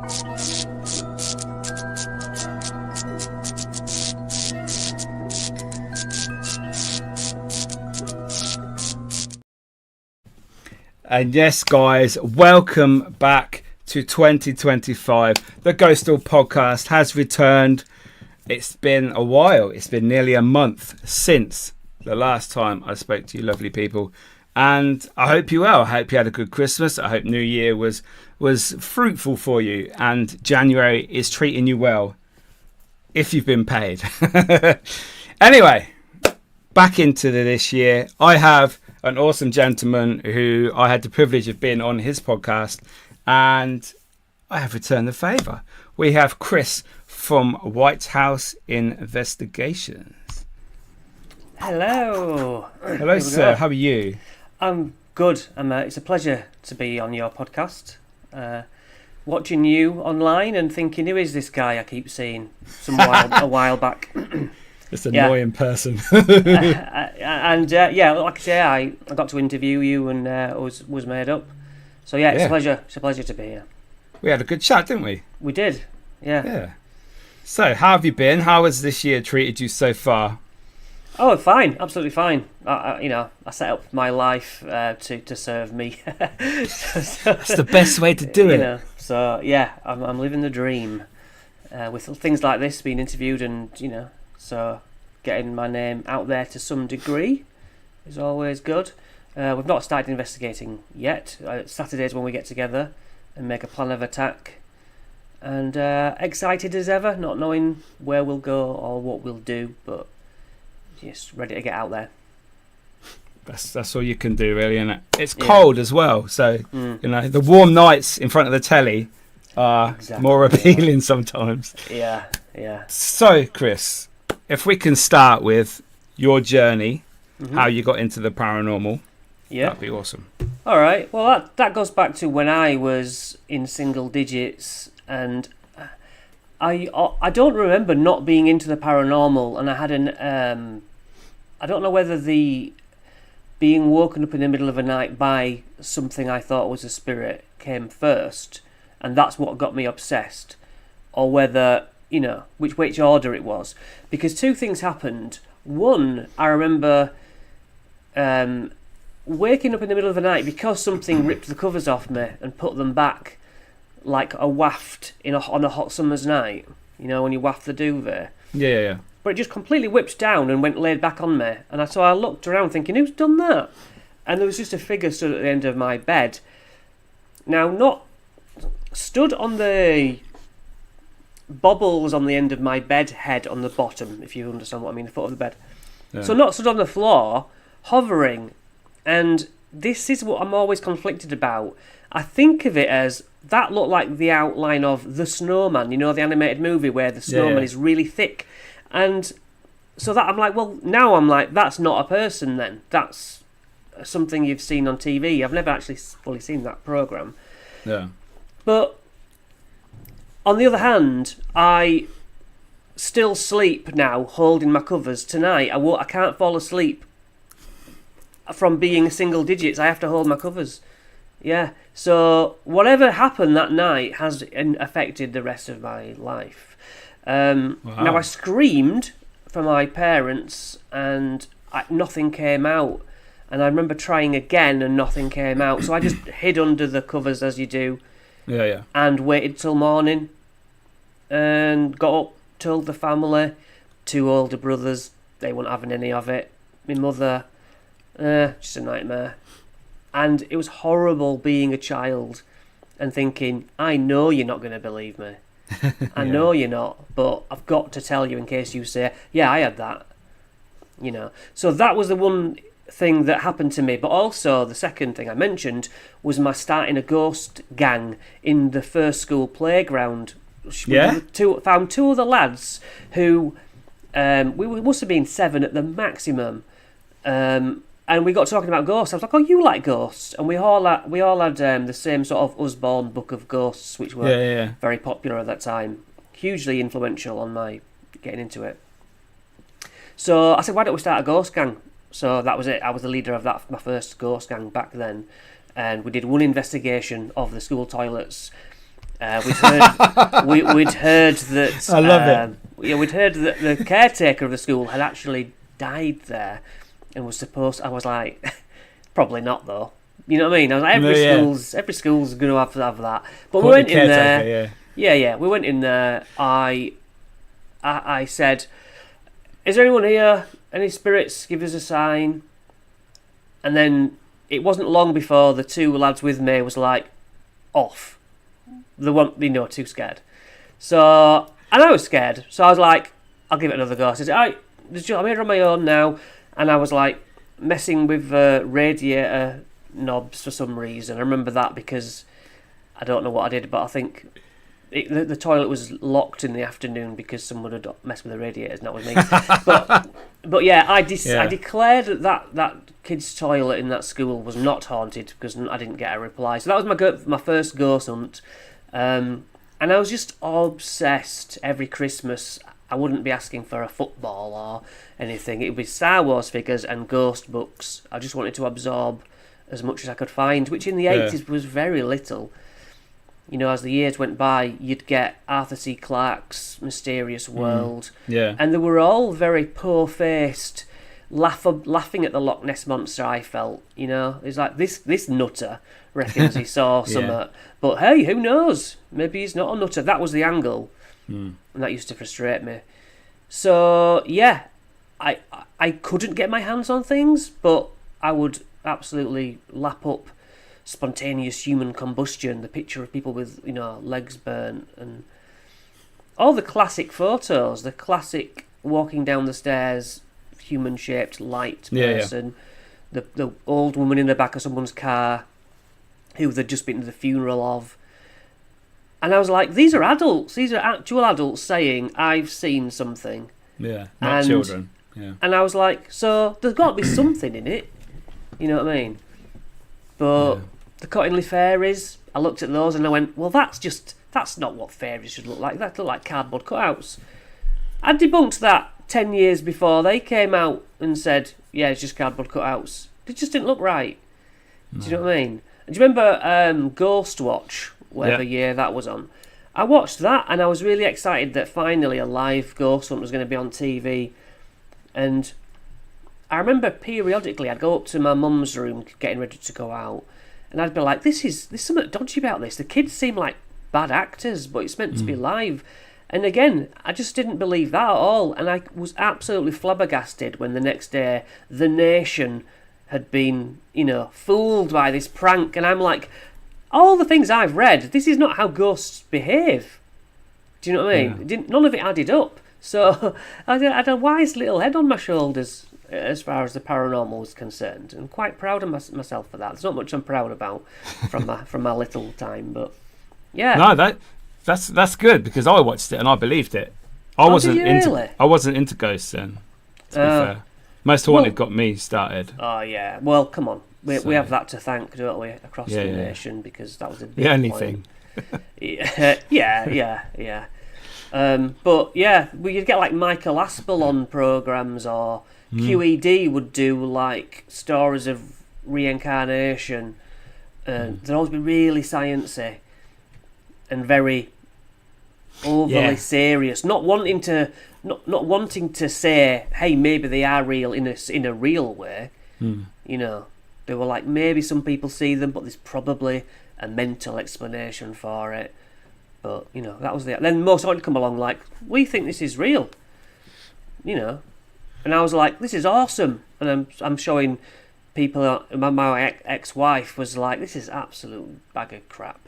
And yes, guys, welcome back to 2025. The Ghostoul Podcast has returned. It's been a while. It's been nearly a month since the last time I spoke to you lovely people. And I hope you well. I hope you had a good Christmas. I hope New Year was fruitful for you. And January is treating you well, if you've been paid. Anyway, back into this year. I have an awesome gentleman who I had the privilege of being on his podcast, and I have returned the favour. We have Chris from Whitehouse Investigations. Hello. Hello, sir. How are you? I'm good. It's a pleasure to be on your podcast. Watching you online and thinking, who is this guy I keep seeing a while back? This annoying person. Like I say, I got to interview you and was made up. So it's a pleasure. It's a pleasure to be here. We had a good chat, didn't we? We did. Yeah. So, how have you been? How has this year treated you so far? Oh, fine. Absolutely fine. I set up my life to serve me. That's the best way to do it. So I'm living the dream with things like this, being interviewed, and so getting my name out there to some degree is always good. We've not started investigating yet. Saturdays when we get together and make a plan of attack. And excited as ever, not knowing where we'll go or what we'll do, but just ready to get out there. That's all you can do, really, isn't it? It's cold as well, so the warm nights in front of the telly are more appealing sometimes. Yeah. So, Chris, if we can start with your journey, how you got into the paranormal, that'd be awesome. All right. Well, that goes back to when I was in single digits, and I don't remember not being into the paranormal, and I had I don't know whether the being woken up in the middle of the night by something I thought was a spirit came first, and that's what got me obsessed, or whether which order it was, because two things happened. One, I remember waking up in the middle of the night because something ripped the covers off me and put them back like a waft on a hot summer's night. When you waft the duvet. Yeah. But it just completely whipped down and went laid back on me. And so I looked around thinking, who's done that? And there was just a figure stood at the end of my bed. Now, not stood on the bobbles on the end of my bed head on the bottom, if you understand what I mean, the foot of the bed. Yeah. So not stood on the floor, hovering. And this is what I'm always conflicted about. I think of it as that looked like the outline of The Snowman, the animated movie where the snowman is really thick. And so that I'm like, well, now I'm like, that's not a person then. That's something you've seen on TV. I've never actually fully seen that programme. Yeah. But on the other hand, I still sleep now holding my covers tonight. I can't fall asleep from being single digits. I have to hold my covers. Yeah. So whatever happened that night has affected the rest of my life. Wow. Now I screamed for my parents and nothing came out. And I remember trying again and nothing came out. So I just hid under the covers as you do. Yeah. And waited till morning. And got up, told the family, 2 older brothers, they weren't having any of it. My mother, just a nightmare. And it was horrible being a child and thinking, I know you're not going to believe me. I know you're not, but I've got to tell you in case you say, yeah, I had that. So that was the one thing that happened to me. But also the second thing I mentioned was my starting a ghost gang in the first school playground. Found 2 other lads who we must have been 7 at the maximum. And we got talking about ghosts. I was like, "Oh, you like ghosts?" And we all had the same sort of Usborne book of ghosts, which were very popular at that time, hugely influential on my getting into it. So I said, "Why don't we start a ghost gang?" So that was it. I was the leader of that, my first ghost gang back then, and we did one investigation of the school toilets. We'd heard that. I love it. Yeah, we'd heard that the caretaker of the school had actually died there, and was supposed. I was like, probably not though. You know what I mean? I was like, every school's going to have that. But we went in there. Yeah. We went in there. I said, "Is there anyone here? Any spirits? Give us a sign." And then it wasn't long before the two lads with me was like, off. They weren't, too scared. So, and I was scared. So I was like, I'll give it another go. I said, "Alright, I'm here on my own now." And I was like messing with radiator knobs for some reason. I remember that because I don't know what I did, but I think the toilet was locked in the afternoon because someone had messed with the radiators, and that was me. but yeah, I declared that kid's toilet in that school was not haunted because I didn't get a reply. So that was my first ghost hunt, and I was just obsessed. Every Christmas, I wouldn't be asking for a football or anything. It would be Star Wars figures and ghost books. I just wanted to absorb as much as I could find, which in the 80s was very little. As the years went by, you'd get Arthur C. Clarke's Mysterious World. And they were all very poor-faced, laughing at the Loch Ness Monster, I felt. It's like, this nutter reckons he saw something. But hey, who knows? Maybe he's not a nutter. That was the angle. And that used to frustrate me. So, yeah, I couldn't get my hands on things, but I would absolutely lap up spontaneous human combustion, the picture of people with legs burnt, and all the classic photos, the classic walking down the stairs, human shaped light person, the old woman in the back of someone's car who they'd just been to the funeral of. And I was like, these are adults, these are actual adults saying I've seen something, not children. And I was like, so there's got to be something in it, you know what I mean? But the Cottingley fairies, I looked at those and I went, well, that's not what fairies should look like. That look like cardboard cutouts. I debunked that 10 years before they came out and said, yeah, it's just cardboard cutouts. It just didn't look right. Do you know what I mean? And do you remember Ghost Watch, whatever year that was on? I watched that and I was really excited that finally a live ghost hunt was going to be on TV. And I remember periodically I'd go up to my mum's room getting ready to go out, and I'd be like, there's something dodgy about this. The kids seem like bad actors, but it's meant to be live. And again, I just didn't believe that at all. And I was absolutely flabbergasted when the next day the nation had been, fooled by this prank. And I'm like, all the things I've read, this is not how ghosts behave. Do you know what I mean? None of it added up. So I had a wise little head on my shoulders as far as the paranormal was concerned. I'm quite proud of myself for that. There's not much I'm proud about from my little time, but yeah. No, that's good because I watched it and I believed it. I wasn't into ghosts then. To be fair, Most Haunted got me started. Oh yeah, well come on, we have that to thank, don't we, across the nation, because that was a big only point. thing. yeah. But yeah, you'd get like Michael Aspel on programs, or QED would do like stories of reincarnation, and they'd always be really sciencey and very overly serious, not wanting to say, hey, maybe they are real in a real way. They were like, maybe some people see them, but there's probably a mental explanation for it. But that was then Most Haunted come along like, we think this is real, and I was like, this is awesome. And I'm showing people. My ex-wife was like, this is absolute bag of crap.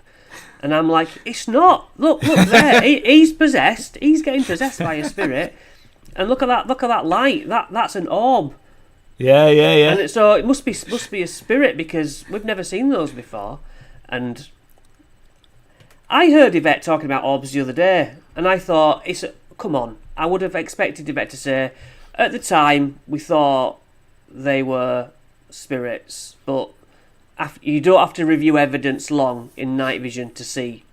And I'm like, it's not. Look there. He's possessed. He's getting possessed by a spirit. And look at that light. That's an orb. Yeah. And so it must be a spirit, because we've never seen those before. And I heard Yvette talking about orbs the other day, and I thought, come on. I would have expected Yvette to say, at the time we thought they were spirits, but you don't have to review evidence long in night vision to see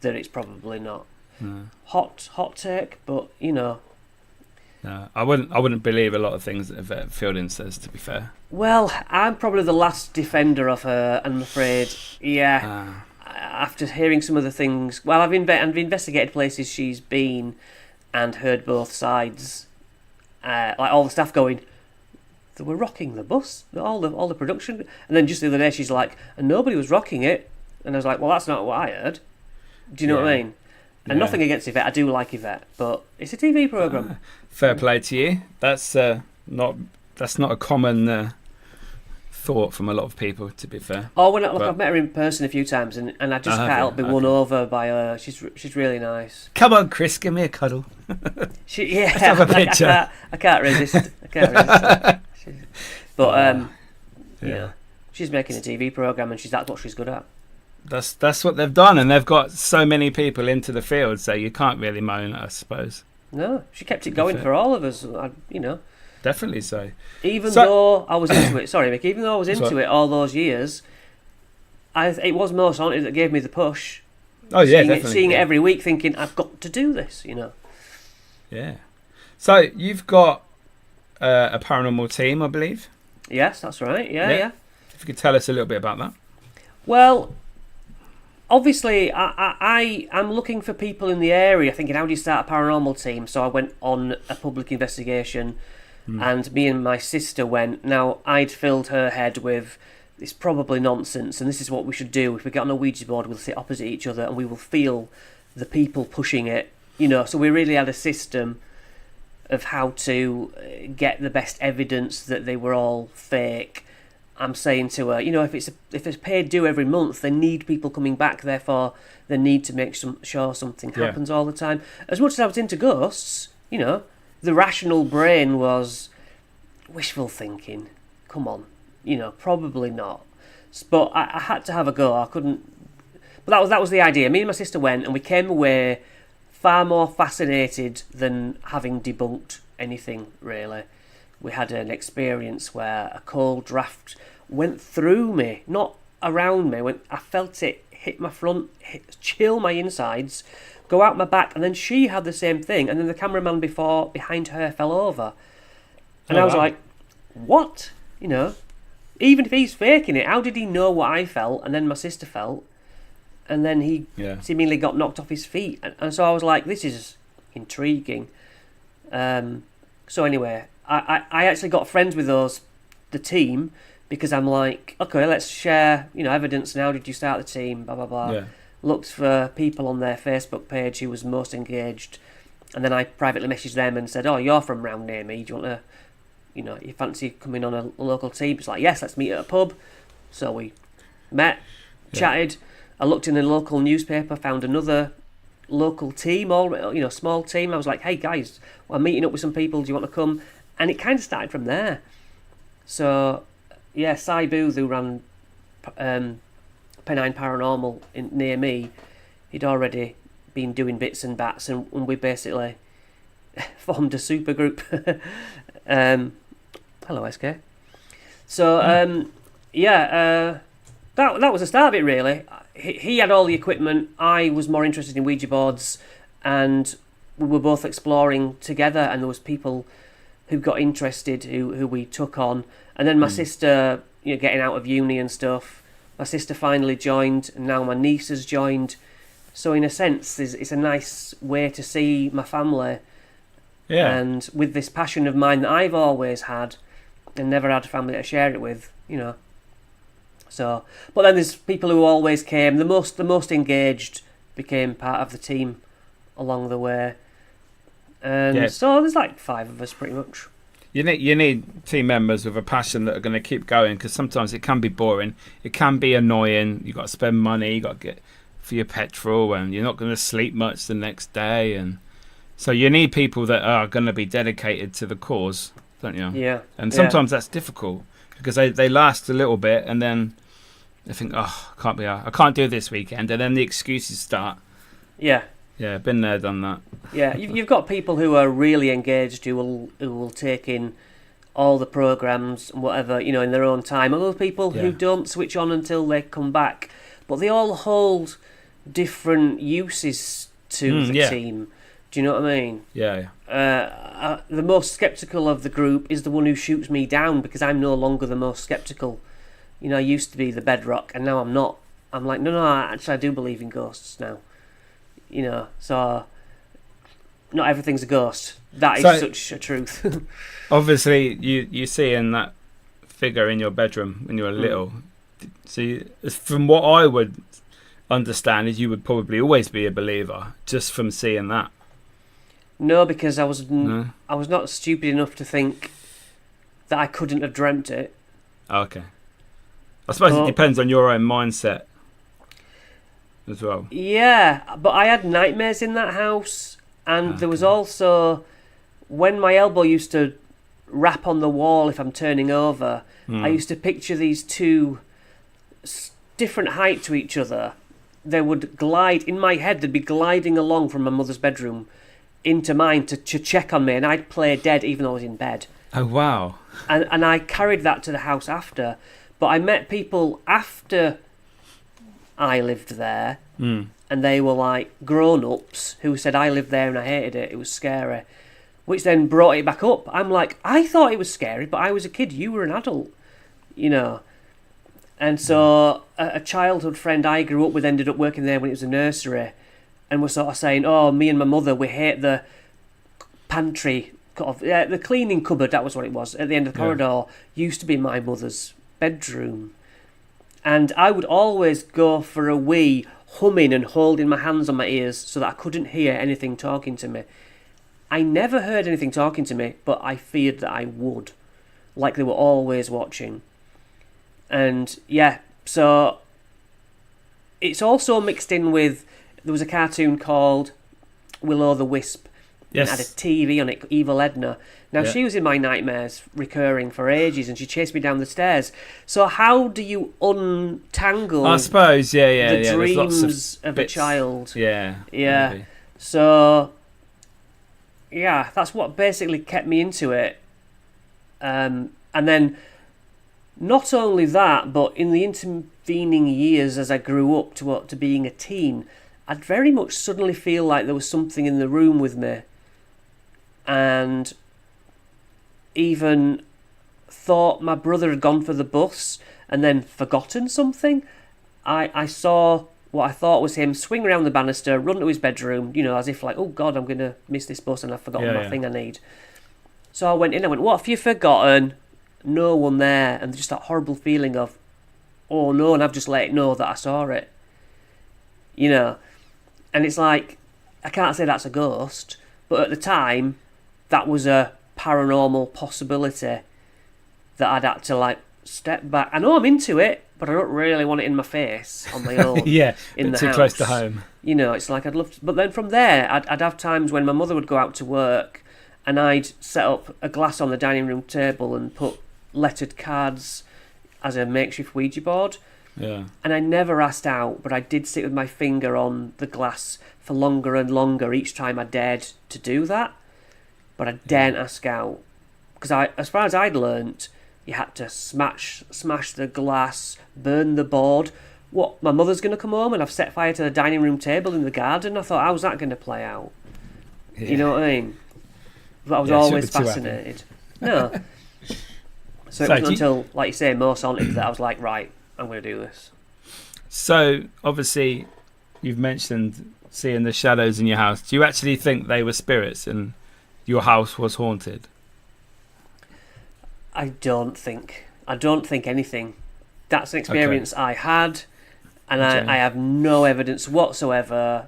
that it's probably not. Hot take, but No, I wouldn't believe a lot of things that Yvette Fielding says, to be fair. Well, I'm probably the last defender of her, and I'm afraid, after hearing some of the things, well, I've investigated places she's been and heard both sides. Like all the staff going, they were rocking the bus, all the production, and then just the other day she's like, and nobody was rocking it, and I was like, well, that's not what I heard. Do you know what I mean? And nothing against Yvette, I do like Yvette, but it's a TV program. Fair play to you. That's not a common thought from a lot of people, to be fair. Oh, I've met her in person a few times, and I just can't help but be won over by her. She's really nice. Come on, Chris, give me a cuddle. Let's have a picture. I can't resist. But she's making a TV program, and that's what she's good at. That's what they've done, and they've got so many people into the field, so you can't really moan, I suppose. No, she kept it going for all of us. Definitely so. Even though I was into it, sorry, Mick. Even though I was into it all those years, it was Most Haunted that gave me the push. Oh yeah, definitely. Seeing it every week, thinking I've got to do this. Yeah. So you've got a paranormal team, I believe. Yes, that's right. Yeah. If you could tell us a little bit about that. Well, obviously, I'm looking for people in the area, thinking, how do you start a paranormal team? So I went on a public investigation, and me and my sister went. Now, I'd filled her head with, it's probably nonsense, and this is what we should do. If we get on a Ouija board, we'll sit opposite each other, and we will feel the people pushing it. So we really had a system of how to get the best evidence that they were all fake. I'm saying to her, if it's paid due every month, they need people coming back. Therefore, they need to make sure something happens all the time. As much as I was into ghosts, the rational brain was wishful thinking. Come on, probably not. But I had to have a go. I couldn't. But that was the idea. Me and my sister went, and we came away far more fascinated than having debunked anything, really. We had an experience where a cold draft went through me, not around me. I felt it hit my front, chill my insides, go out my back, and then she had the same thing. And then the cameraman behind her fell over. And I was like, what? Even if he's faking it, how did he know what I felt? And then my sister felt. And then he seemingly got knocked off his feet. And so I was like, this is intriguing. So anyway, I actually got friends with the team, because I'm like, okay, let's share, evidence, and how did you start the team, blah, blah, blah. Yeah. Looked for people on their Facebook page who was most engaged, and then I privately messaged them and said, oh, you're from round near me, do you want to, you fancy coming on a local team? It's like, yes, let's meet at a pub. So we met, chatted. I looked in the local newspaper, found another local team, small team. I was like, hey guys, I'm meeting up with some people, do you want to come? And it kind of started from there. So Cy Booth, who ran Pennine Paranormal near me, he'd already been doing bits and bats, and we basically formed a super group. Hello SK. So that was the start of it, really. He had all the equipment. I was more interested in Ouija boards, and we were both exploring together, and there was people who got interested who we took on. And then my sister, getting out of uni and stuff, my sister finally joined, and now my niece has joined. So in a sense, it's a nice way to see my family. Yeah. And with this passion of mine that I've always had, and never had a family to share it with, So, but then there's people who always came. The most engaged became part of the team along the way, and so there's like 5 of us pretty much. You need team members with a passion that are going to keep going, because sometimes it can be boring, it can be annoying. You got to spend money, you got to get for your petrol, and you're not going to sleep much the next day, and so you need people that are going to be dedicated to the cause, don't you? Yeah. And sometimes that's difficult, because they last a little bit, and then they think, oh, I can't do it this weekend, and then the excuses start. Yeah. Yeah, been there, done that. Yeah, you've got people who are really engaged, who will take in all the programs and whatever, in their own time. Other people who don't switch on until they come back, but they all hold different uses to the team. Do you know what I mean? Yeah. The most sceptical of the group is the one who shoots me down, because I'm no longer the most sceptical. I used to be the bedrock, and now I'm not. I'm like, no, actually I do believe in ghosts now. You know, so not everything's a ghost. That is such a truth. Obviously, you seeing that figure in your bedroom when you were little. So from what I would understand is you would probably always be a believer just from seeing that. No, because I was not stupid enough to think that I couldn't have dreamt it. Okay. I suppose it depends on your own mindset as well. Yeah, but I had nightmares in that house, and there was also when my elbow used to rap on the wall if I'm turning over, I used to picture these two different height to each other. They would glide in my head. They'd be gliding along from my mother's bedroom into mine to check on me, and I'd play dead even though I was in bed. Oh wow! And I carried that to the house after. But I met people after I lived there, and they were like grown-ups who said I lived there and I hated it. It was scary, which then brought it back up. I'm like, I thought it was scary, but I was a kid. You were an adult, you know. And so a childhood friend I grew up with ended up working there when it was a nursery, and was sort of saying, "Oh, me and my mother, we hate the pantry, the cleaning cupboard." That was what it was at the end of the corridor. Used to be my mother's bedroom, and I would always go for a wee, humming and holding my hands on my ears so that I couldn't hear anything talking to me. I never heard anything talking to me, but I feared that I would, like they were always watching. And yeah, so it's also mixed in with, there was a cartoon called Will-O-the-Wisp. Yes. And had a TV on it, Evil Edna. Now, she was in my nightmares recurring for ages, and she chased me down the stairs. So how do you untangle I suppose, the dreams of a child? Yeah. Yeah. Maybe. So, yeah, that's what basically kept me into it. And then, not only that, but in the intervening years as I grew up to being a teen, I'd very much suddenly feel like there was something in the room with me. And even thought my brother had gone for the bus and then forgotten something. I saw what I thought was him swing around the banister, run to his bedroom, you know, as if like, oh God, I'm going to miss this bus and I've forgotten my thing I need. So I went in, what have you forgotten? No one there. And just that horrible feeling of, oh no, and I've just let it know that I saw it. You know, and it's like, I can't say that's a ghost, but at the time, that was a paranormal possibility that I'd had to like step back. I know I'm into it, but I don't really want it in my face on my own. In the too house. Close to home. You know, it's like I'd love to, but then from there, I'd have times when my mother would go out to work, and I'd set up a glass on the dining room table and put lettered cards as a makeshift Ouija board. Yeah. And I never asked out, but I did sit with my finger on the glass for longer and longer each time I dared to do that. But I daren't ask out. Because as far as I'd learnt, you had to smash the glass, burn the board. What, my mother's going to come home and I've set fire to the dining room table in the garden? I thought, how's that going to play out? Yeah. You know what I mean? But I was always fascinated. No. So it wasn't until, like you say, Most Haunted that I was like, right, I'm going to do this. So, obviously, you've mentioned seeing the shadows in your house. Do you actually think they were spirits and your house was haunted? I don't think anything. That's an experience I had, and I have no evidence whatsoever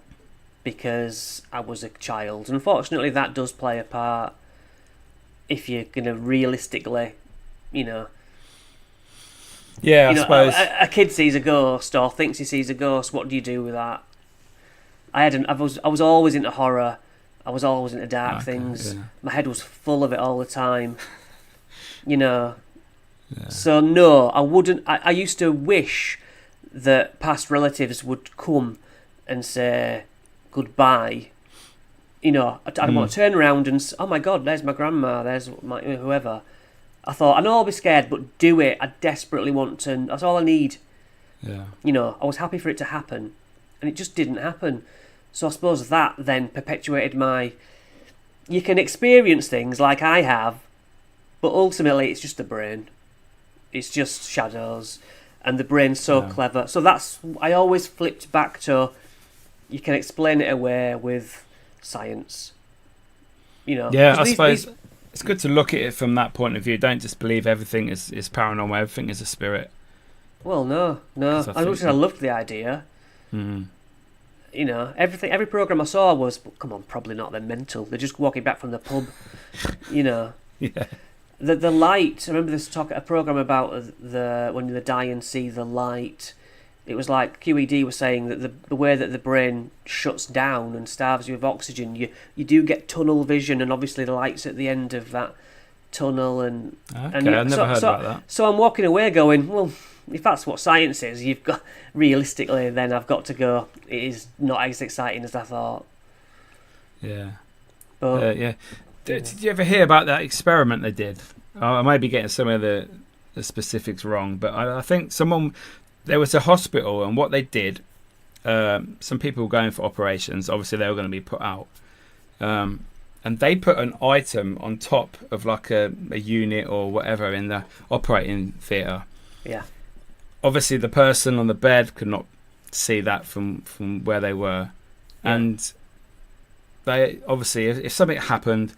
because I was a child. Unfortunately, that does play a part if you're going to realistically, you know... Yeah, I suppose. A kid sees a ghost or thinks he sees a ghost. What do you do with that? I was always into horror. I was always into dark things. Yeah. My head was full of it all the time. You know. Yeah. So no, I wouldn't. I used to wish that past relatives would come and say goodbye. You know, I'd want to turn around and oh my God, there's my grandma. There's my whoever. I thought, I know I'll be scared, but do it. I desperately want to. That's all I need. Yeah. You know, I was happy for it to happen, and it just didn't happen. So I suppose that then perpetuated my... You can experience things like I have, but ultimately it's just the brain. It's just shadows. and the brain's so clever. So I always flipped back to, you can explain it away with science. Yeah, I suppose it's good to look at it from that point of view. Don't just believe everything is paranormal, everything is a spirit. Well, no. I loved the idea. Every program I saw was, come on, probably not. They're mental. They're just walking back from the pub. Yeah. The light. I remember this a program about when they die and see the light. It was like QED was saying that the way that the brain shuts down and starves you of oxygen, you do get tunnel vision, and obviously the light's at the end of that tunnel. Okay, I've never heard about that. So I'm walking away going, well, if that's what science is, you've got, realistically, then I've got to go, it is not as exciting as I thought. Yeah. But, Did you ever hear about that experiment they did? I may be getting some of the specifics wrong, but I think there was a hospital, and what they did, some people were going for operations. Obviously, they were going to be put out. And they put an item on top of like a unit or whatever in the operating theatre. Yeah. Obviously, the person on the bed could not see that from where they were. Yeah. And they obviously, if something happened,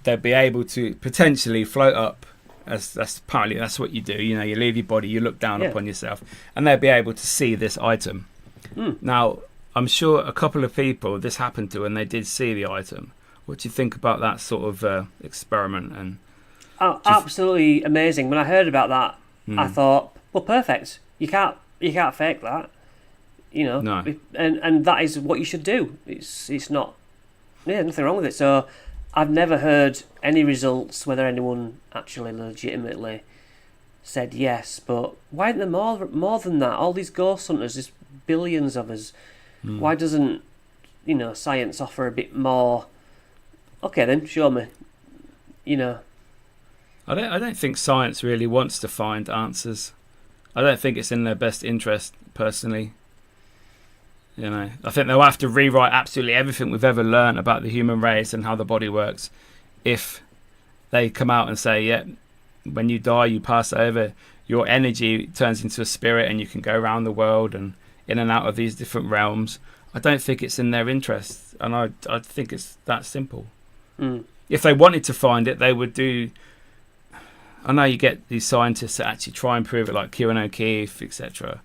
they'd be able to potentially float up. That's what you do. You leave your body, you look down upon yourself, and they'd be able to see this item. Now, I'm sure a couple of people this happened to, and they did see the item. What do you think about that sort of experiment? And absolutely amazing. When I heard about that, I thought, well, perfect. You can't fake that. No. And that is what you should do. It's not. Yeah, nothing wrong with it. So I've never heard any results whether anyone actually legitimately said yes. But why aren't there more than that? All these ghost hunters, there's billions of us. Why doesn't science offer a bit more? Okay, then show me. I don't think science really wants to find answers. I don't think it's in their best interest, personally. I think they'll have to rewrite absolutely everything we've ever learned about the human race and how the body works if they come out and say, yeah, when you die, you pass over, your energy turns into a spirit and you can go around the world and in and out of these different realms. I don't think it's in their interest, and I think it's that simple. If they wanted to find it, they would do... I know you get these scientists that actually try and prove it, like Kieran O'Keefe, etc.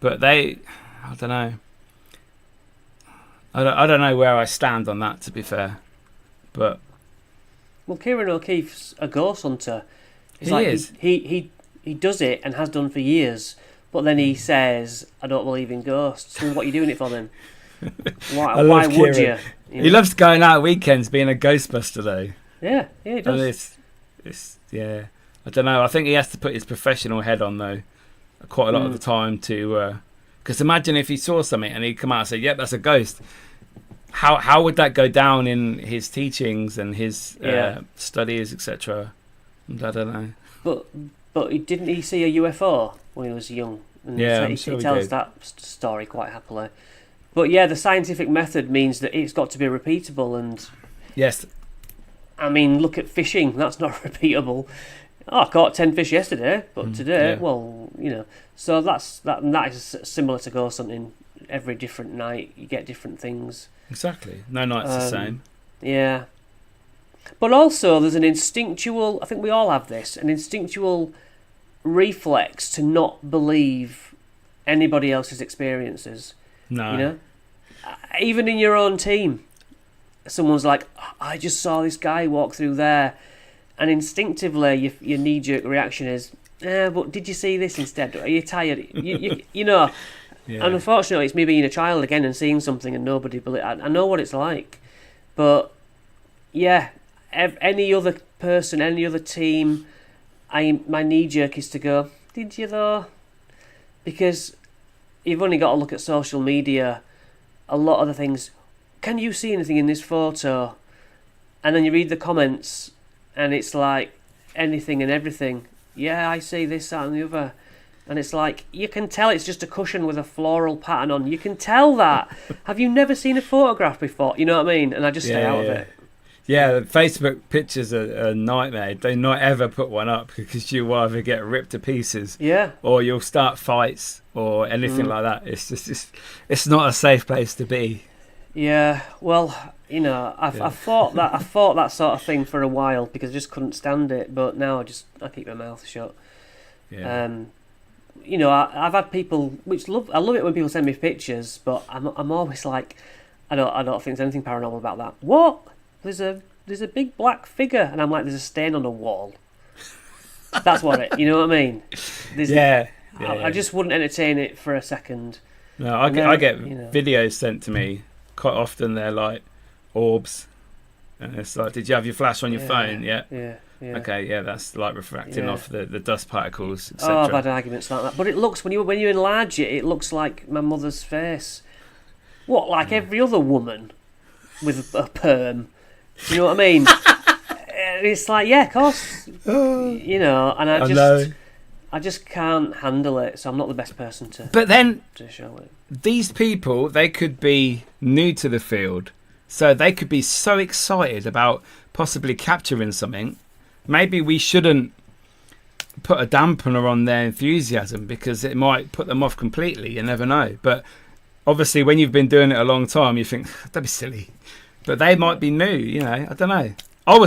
But I don't know. I don't know where I stand on that, to be fair. But Kieran O'Keefe's a ghost hunter. He is. He does it and has done for years. But then he says, "I don't believe in ghosts." Well, what are you doing it for then? Why would you? He loves going out weekends, being a Ghostbuster, though. Yeah, he does. Yeah, I don't know. I think he has to put his professional head on, though, quite a lot of the time to... Because imagine if he saw something and he'd come out and say, yep, that's a ghost. How would that go down in his teachings and his studies, etc.? I don't know. But didn't he see a UFO when he was young? And yeah, he tells that story quite happily. But yeah, the scientific method means that it's got to be repeatable. And yes. I mean, look at fishing. That's not repeatable. Oh, I caught 10 fish yesterday, but today, well, So that is similar to ghost hunting. Every different night, you get different things. Exactly. No night's the same. Yeah. But also, there's an instinctual... I think we all have this. An instinctual reflex to not believe anybody else's experiences. No. Even in your own team. Someone's like, I just saw this guy walk through there, and instinctively your knee-jerk reaction is, but did you see this instead? Are you tired? Yeah. And unfortunately, it's me being a child again and seeing something and nobody believe. I know what it's like, but yeah, any other person, any other team, my knee-jerk is to go, did you though? Because you've only got to look at social media. A lot of the things. Can you see anything in this photo? And then you read the comments, and it's like anything and everything. Yeah, I see this, that, and the other. And it's like, you can tell it's just a cushion with a floral pattern on. You can tell that. Have you never seen a photograph before? You know what I mean? And I just stay out of it. Yeah, Facebook pictures are a nightmare. Do not ever put one up because you'll either get ripped to pieces, Yeah. or you'll start fights or anything like that. It's just it's not a safe place to be. Yeah. Well, you know, I thought that sort of thing for a while because I just couldn't stand it. But now I keep my mouth shut. Yeah. You know, I've had people I love it when people send me pictures, but I'm always like, I don't think there's anything paranormal about that. What? There's a big black figure, and I'm like, there's a stain on a wall. That's what it. You know what I mean? I just wouldn't entertain it for a second. No, I get videos sent to me quite often. They're like orbs, and it's like, did you have your flash on your phone? Yeah. Okay, yeah, that's like refracting off the dust particles, etc. Oh, I've had arguments like that. But it looks when you enlarge it, it looks like my mother's face. What, like every other woman with a perm? You know what I mean? It's like, yeah, of course. You know, and I just can't handle it. So I'm not the best person to. But then to show it. These people, they could be new to the field, so they could be so excited about possibly capturing something. Maybe we shouldn't put a dampener on their enthusiasm because it might put them off completely. You never know. But obviously, when you've been doing it a long time, you think, don't be silly. But they might be new, you know. I don't know. I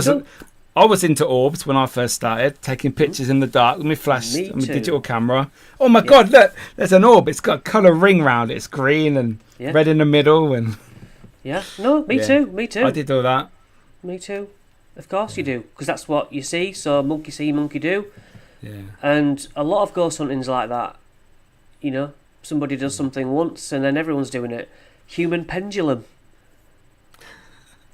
was into orbs when I first started, taking pictures in the dark with my flash, and my digital camera. Oh my God! Look, there's an orb. It's got a colour ring round it. It's green and red in the middle, and me too. Me too. I did all that. Me too. Of course you do, because that's what you see. So monkey see, monkey do. Yeah. And a lot of ghost hunting's like that. You know, somebody does something once, and then everyone's doing it. Human pendulum.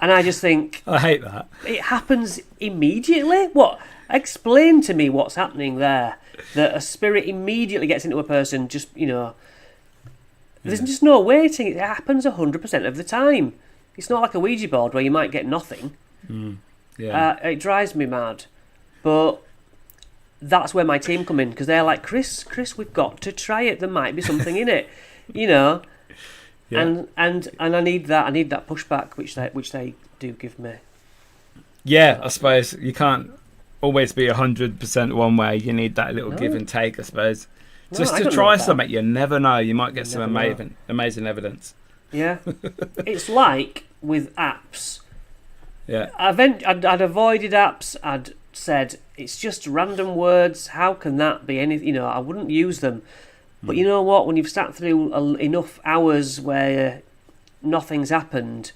And I just think... I hate that. It happens immediately? What? Explain to me what's happening there. That a spirit immediately gets into a person, just, you know... There's just no waiting. It happens 100% of the time. It's not like a Ouija board where you might get nothing. It drives me mad. But that's where my team come in, because they're like, Chris, we've got to try it. There might be something in it. You know... Yeah. And I need that pushback which they do give me. Yeah, I suppose you can't always be 100% one way. You need that little give and take, I suppose. Just to try something, you never know. You might get some amazing evidence. Yeah, it's like with apps. Yeah, I'd avoided apps. I'd said it's just random words. How can that be anything? You know, I wouldn't use them. But you know what? When you've sat through enough hours where nothing's happened,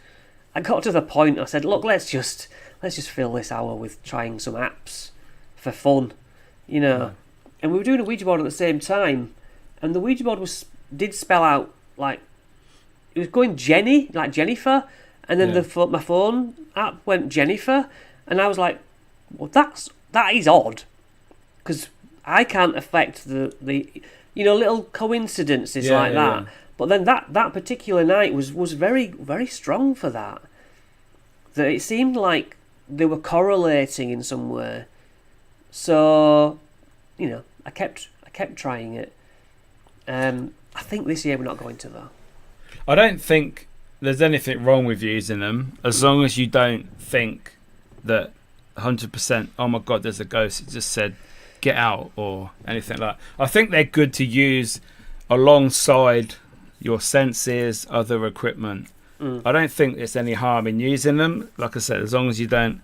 I got to the point. I said, "Look, let's just fill this hour with trying some apps for fun," you know. Yeah. And we were doing a Ouija board at the same time, and the Ouija board did spell out like it was going Jenny, like Jennifer, and then my phone app went Jennifer, and I was like, "Well, that is odd," because I can't affect the you know, little coincidences like that. Yeah. But then that particular night was very, very strong for that. That it seemed like they were correlating in some way. So, you know, I kept trying it. I think this year we're not going to, though. I don't think there's anything wrong with using them, as long as you don't think that 100%, oh my God, there's a ghost. It just said, get out or anything like that. I think they're good to use alongside your senses, other equipment. I don't think there's any harm in using them. Like I said, as long as you don't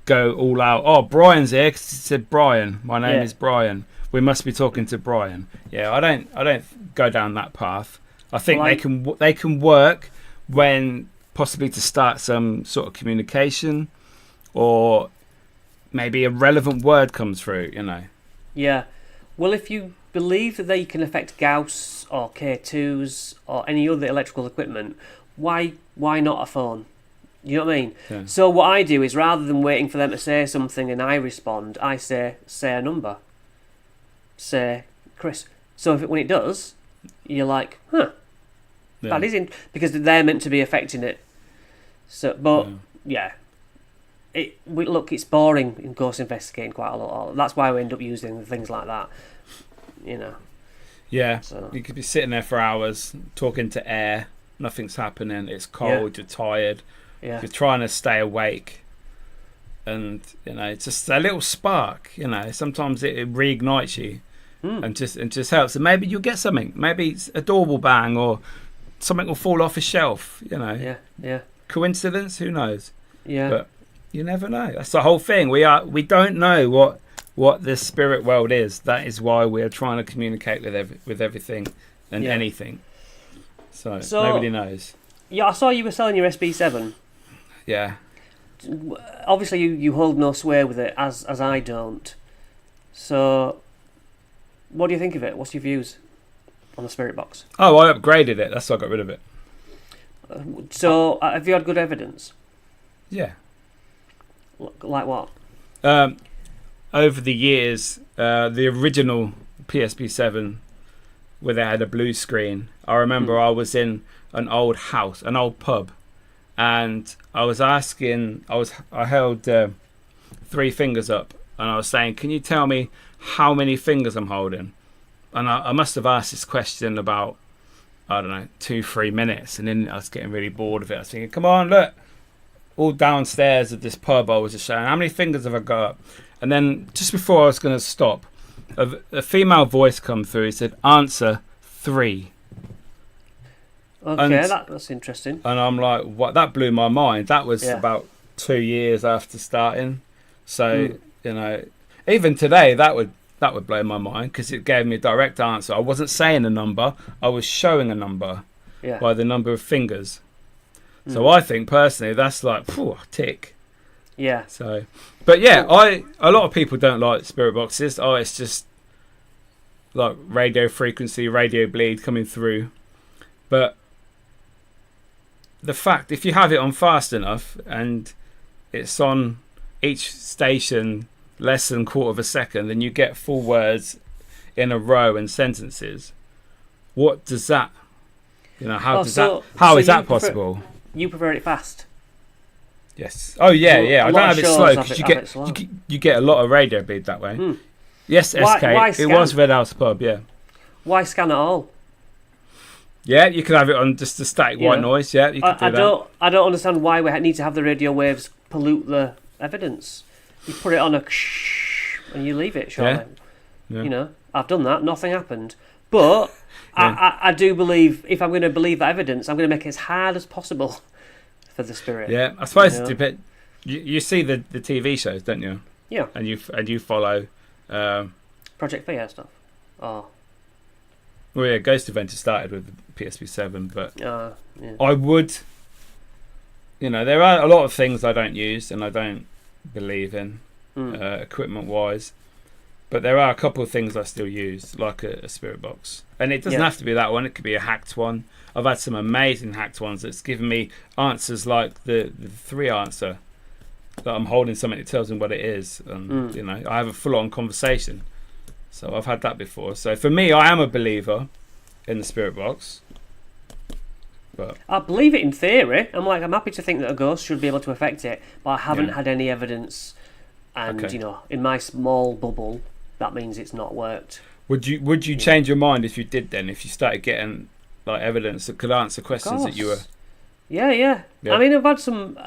go all out. Oh, Brian's here because he said Brian. My name is Brian. We must be talking to Brian. Yeah, I don't go down that path. I think they can work when possibly to start some sort of communication, or maybe a relevant word comes through. You know. Yeah, well, if you believe that they can affect Gauss or K2s or any other electrical equipment, why not a phone? You know what I mean? Yeah. So what I do is, rather than waiting for them to say something and I respond, I say a number. Say Chris. So when it does, you're like, that is because they're meant to be affecting it. So, but it's boring in ghost investigating quite a lot. That's why we end up using things like that, you know. Yeah, so you could be sitting there for hours talking to air. Nothing's happening. It's cold. You're tired. Yeah. You're trying to stay awake. and it's just a little spark. Sometimes it reignites you, and just helps. And maybe you'll get something. Maybe it's a door will bang, or something will fall off a shelf. Yeah. Coincidence? Who knows? Yeah. But you never know. That's the whole thing. We don't know what the spirit world is. That is why we are trying to communicate with everything and anything. So nobody knows. Yeah, I saw you were selling your SB7. Yeah. Obviously, you hold no sway with it, as I don't. So, what do you think of it? What's your views on the spirit box? Oh, I upgraded it. That's why I got rid of it. So, have you had good evidence? Yeah. Like what? Over the years, the original PSP7, where they had a blue screen, I remember I was in an old house, an old pub, and I was asking, I held 3 fingers up, and I was saying, can you tell me how many fingers I'm holding? And I must have asked this question about, I don't know, 2-3 minutes, and then I was getting really bored of it. I was thinking, come on, look, all downstairs at this pub I was just showing, how many fingers have I got up? And then just before I was going to stop, a female voice come through. It said, answer 3. Okay, that's interesting. And I'm like, what? That blew my mind. That was about 2 years after starting. So, even today, that would blow my mind, because it gave me a direct answer. I wasn't saying a number. I was showing a number by the number of fingers. So I think, personally, that's like, tick. Yeah. So, but yeah, a lot of people don't like spirit boxes. Oh, it's just like radio frequency, radio bleed coming through. But the fact, if you have it on fast enough and it's on each station less than a quarter of a second, then you get full words in a row and sentences. What does that? How is that possible? You prefer it fast? Yes. Oh yeah. I don't have it slow, because you get a lot of radio bleed that way. Yes, SK. It was Red House Pub. Yeah. Why scan at all? Yeah, you could have it on just a static white noise. Yeah, you could do that. I don't understand why we need to have the radio waves pollute the evidence. You put it on and you leave it. Surely. Yeah. I've done that. Nothing happened. But I do believe, if I'm going to believe that evidence, I'm going to make it as hard as possible for the spirit. Yeah, I suppose it's a bit. You see the TV shows, don't you? Yeah. And you follow Project Fear stuff. Oh. Well, yeah, Ghost Adventure started with the PSP7, but yeah. I would. There are a lot of things I don't use and I don't believe in, equipment-wise. But there are a couple of things I still use, like a spirit box. And it doesn't have to be that one. It could be a hacked one. I've had some amazing hacked ones that's given me answers like the 3 answer. That I'm holding something that tells me what it is. And, I have a full-on conversation. So I've had that before. So for me, I am a believer in the spirit box. But I believe it in theory. I'm happy to think that a ghost should be able to affect it. But I haven't had any evidence. And, in my small bubble, that means it's not worked. Would you change your mind if you did then? If you started getting like evidence that could answer questions that you were... Yeah. I mean, I've had some...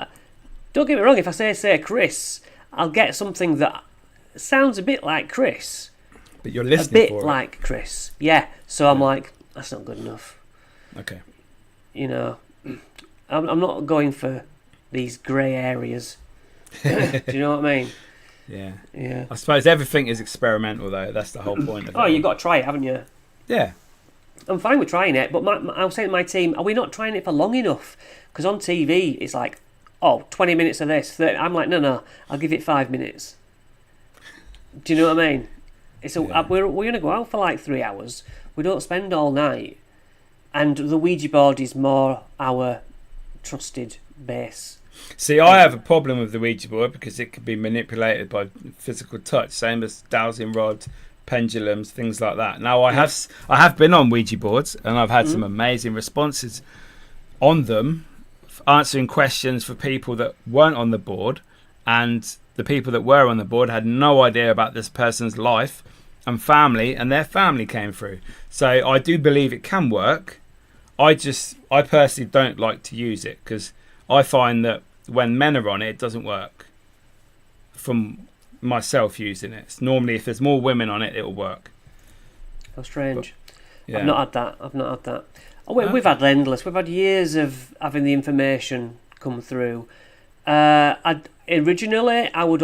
don't get me wrong, if I say Chris, I'll get something that sounds a bit like Chris. But you're listening for it. A bit like Chris. Yeah. So I'm like, that's not good enough. Okay. I'm not going for these grey areas. Do you know what I mean? Yeah. I suppose everything is experimental, though. That's the whole point of it. Oh, you've got to try it, haven't you? Yeah. I'm fine with trying it, but I was saying to my team, are we not trying it for long enough? Because on TV, it's like, 20 minutes of this. 30. I'm like, no, I'll give it 5 minutes. Do you know what I mean? We're going to go out for like 3 hours. We don't spend all night. And the Ouija board is more our trusted base. See, I have a problem with the Ouija board because it can be manipulated by physical touch, same as dowsing rod, pendulums, things like that. Now, I have been on Ouija boards and I've had some amazing responses on them, answering questions for people that weren't on the board, and the people that were on the board had no idea about this person's life and family, and their family came through. So I do believe it can work. I personally don't like to use it because I find that when men are on it, it doesn't work. from myself using it. It's normally, if there's more women on it, it'll work. How strange. But, yeah. I've not had that. Oh, we've had endless. We've had years of having the information come through. Originally, I would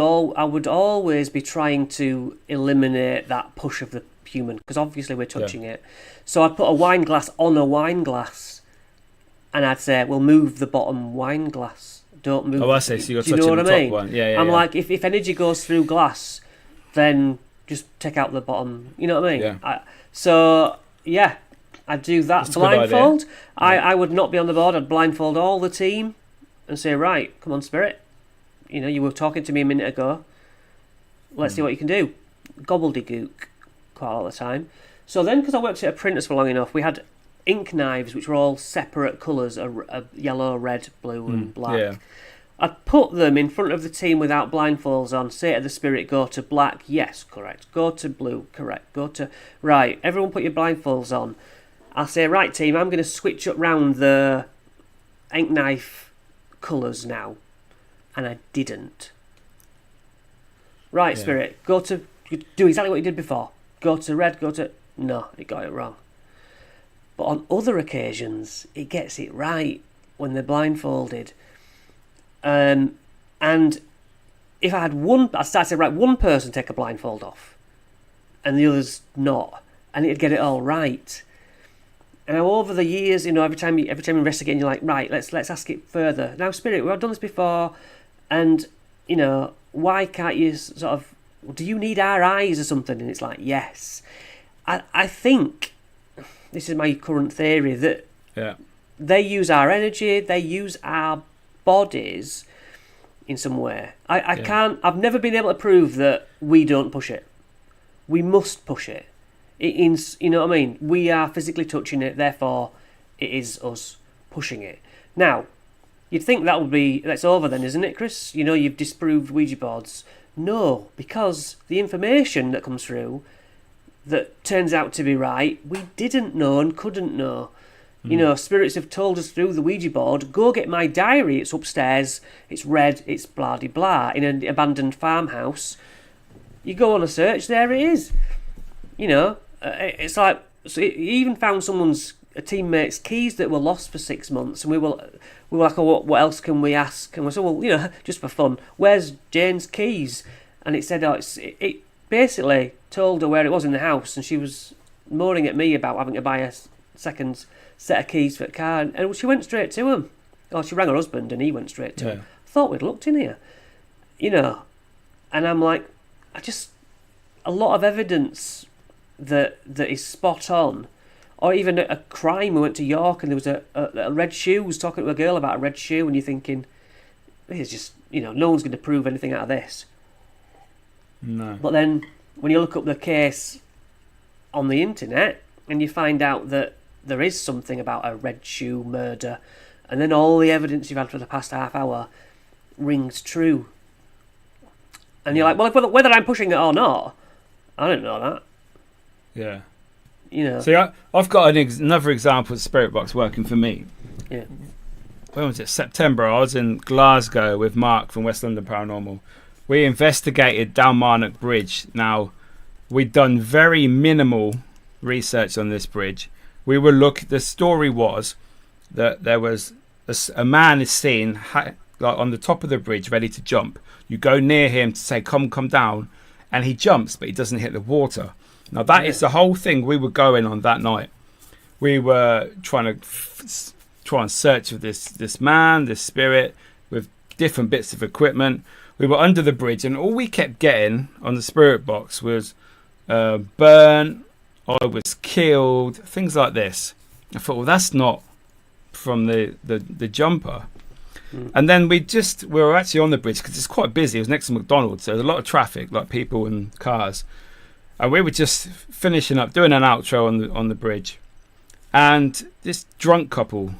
always be trying to eliminate that push of the human, because obviously we're touching it. So I'd put a wine glass on a wine glass, and I'd say, "Well, move the bottom wine glass. Don't move." Oh, I see. So you're touching know the what top I mean? one. Yeah. I'm like, if energy goes through glass, then just take out the bottom. You know what I mean? Yeah. I'd do that. That's a good idea. Blindfold. I would not be on the board. I'd blindfold all the team and say, "Right, come on, Spirit. You know, you were talking to me a minute ago. Let's see what you can do." Gobbledygook quite a lot of the time. So then, because I worked at a printers for long enough, we had ink knives which were all separate colours, a yellow, red, blue and black. Yeah. I'd put them in front of the team without blindfolds on, say to the Spirit, "Go to black." Yes, correct. "Go to blue." Correct. "Go to..." Right, everyone put your blindfolds on. I'll say, "Right, team, I'm going to switch up round the ink knife colours now." And I didn't. "Right, Spirit, go to... do exactly what you did before. Go to red, go to..." No, it got it wrong. But on other occasions, it gets it right when they're blindfolded. And if I had I'd start to say, "Right, one person take a blindfold off, and the others not," and it'd get it all right. And over the years, you know, every time you investigate, you're like, "Right, let's ask it further. Now, Spirit, we've done this before, and you know, why can't you sort of? Do you need our eyes or something?" And it's like, yes. I think this is my current theory that they use our energy, they use our bodies in some way. I've never been able to prove that we don't push it. We must push it. You know what I mean? We are physically touching it, therefore it is us pushing it. Now, you'd think that's over then, isn't it, Chris? You know, you've disproved Ouija boards. No, because the information that comes through that turns out to be right, we didn't know and couldn't know. You know, spirits have told us through the Ouija board, "Go get my diary, it's upstairs, it's red, it's blah-de-blah, in an abandoned farmhouse." You go on a search, there it is. You know, it's like, so he even found a teammate's keys that were lost for 6 months, and we were like, "Oh, what else can we ask?" And we said, "Well, you know, just for fun, where's Jane's keys?" And it said, it basically told her where it was in the house, and she was moaning at me about having to buy a second set of keys for the car, and she went straight to him. Or she rang her husband, and he went straight to him. Thought we'd looked in here, you know. And I'm like, a lot of evidence that is spot on. Or even a crime. We went to York, and there was a red shoe. I was talking to a girl about a red shoe, and you're thinking, this is just, you know, no one's going to prove anything out of this. No. But then when you look up the case on the internet, and you find out that there is something about a red shoe murder, and then all the evidence you've had for the past half hour rings true. And you're like, well, whether I'm pushing it or not, I don't know that. Yeah. You know. See, I've got another example of Spirit Box working for me. Yeah. When was it? September. I was in Glasgow with Mark from West London Paranormal. We investigated Dalmarnock Bridge. Now, we'd done very minimal research on this bridge. The story was that there was a man is seen like on the top of the bridge ready to jump. You go near him to say, come down, and he jumps, but he doesn't hit the water. Now, that is the whole thing we were going on that night. We were trying to try and search for this man, this spirit, with different bits of equipment. We were under the bridge, and all we kept getting on the Spirit Box was burnt, I was killed, things like this. I thought, well, that's not from the jumper. And then we were actually on the bridge because it's quite busy. It was next to McDonald's, so there's a lot of traffic, like people and cars. And we were just finishing up, doing an outro on the bridge. And this drunk couple,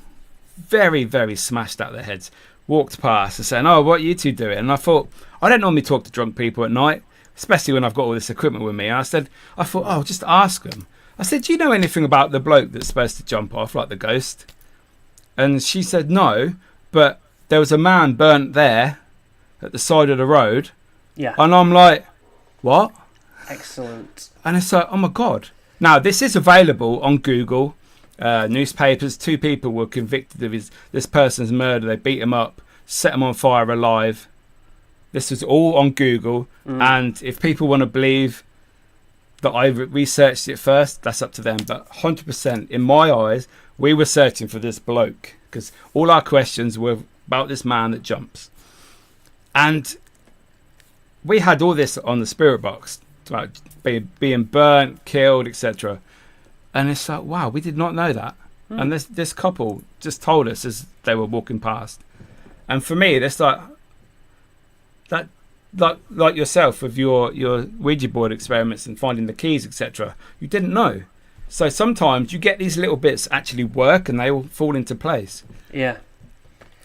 very, very smashed out their heads, walked past and saying, "Oh, what are you two doing?" And I thought, I don't normally talk to drunk people at night, especially when I've got all this equipment with me. And I thought, oh, just ask them. I said, "Do you know anything about the bloke that's supposed to jump off, like the ghost?" And she said, "No, but there was a man burnt there at the side of the road, Yeah. And I'm like, what? Excellent. And it's like, oh my God. Now, this is available on Google, newspapers. 2 people were convicted of this person's murder. They beat him up, set him on fire alive. This was all on Google. And if people want to believe that I researched it first, that's up to them. But 100%, in my eyes, we were searching for this bloke because all our questions were about this man that jumps. And we had all this on the spirit box, about being burnt, killed, etc. And it's like, wow, we did not know that. And this couple just told us as they were walking past. And for me, it's like that, like yourself with your Ouija board experiments and finding the keys, etc. You didn't know. So sometimes you get these little bits actually work and they all fall into place. Yeah.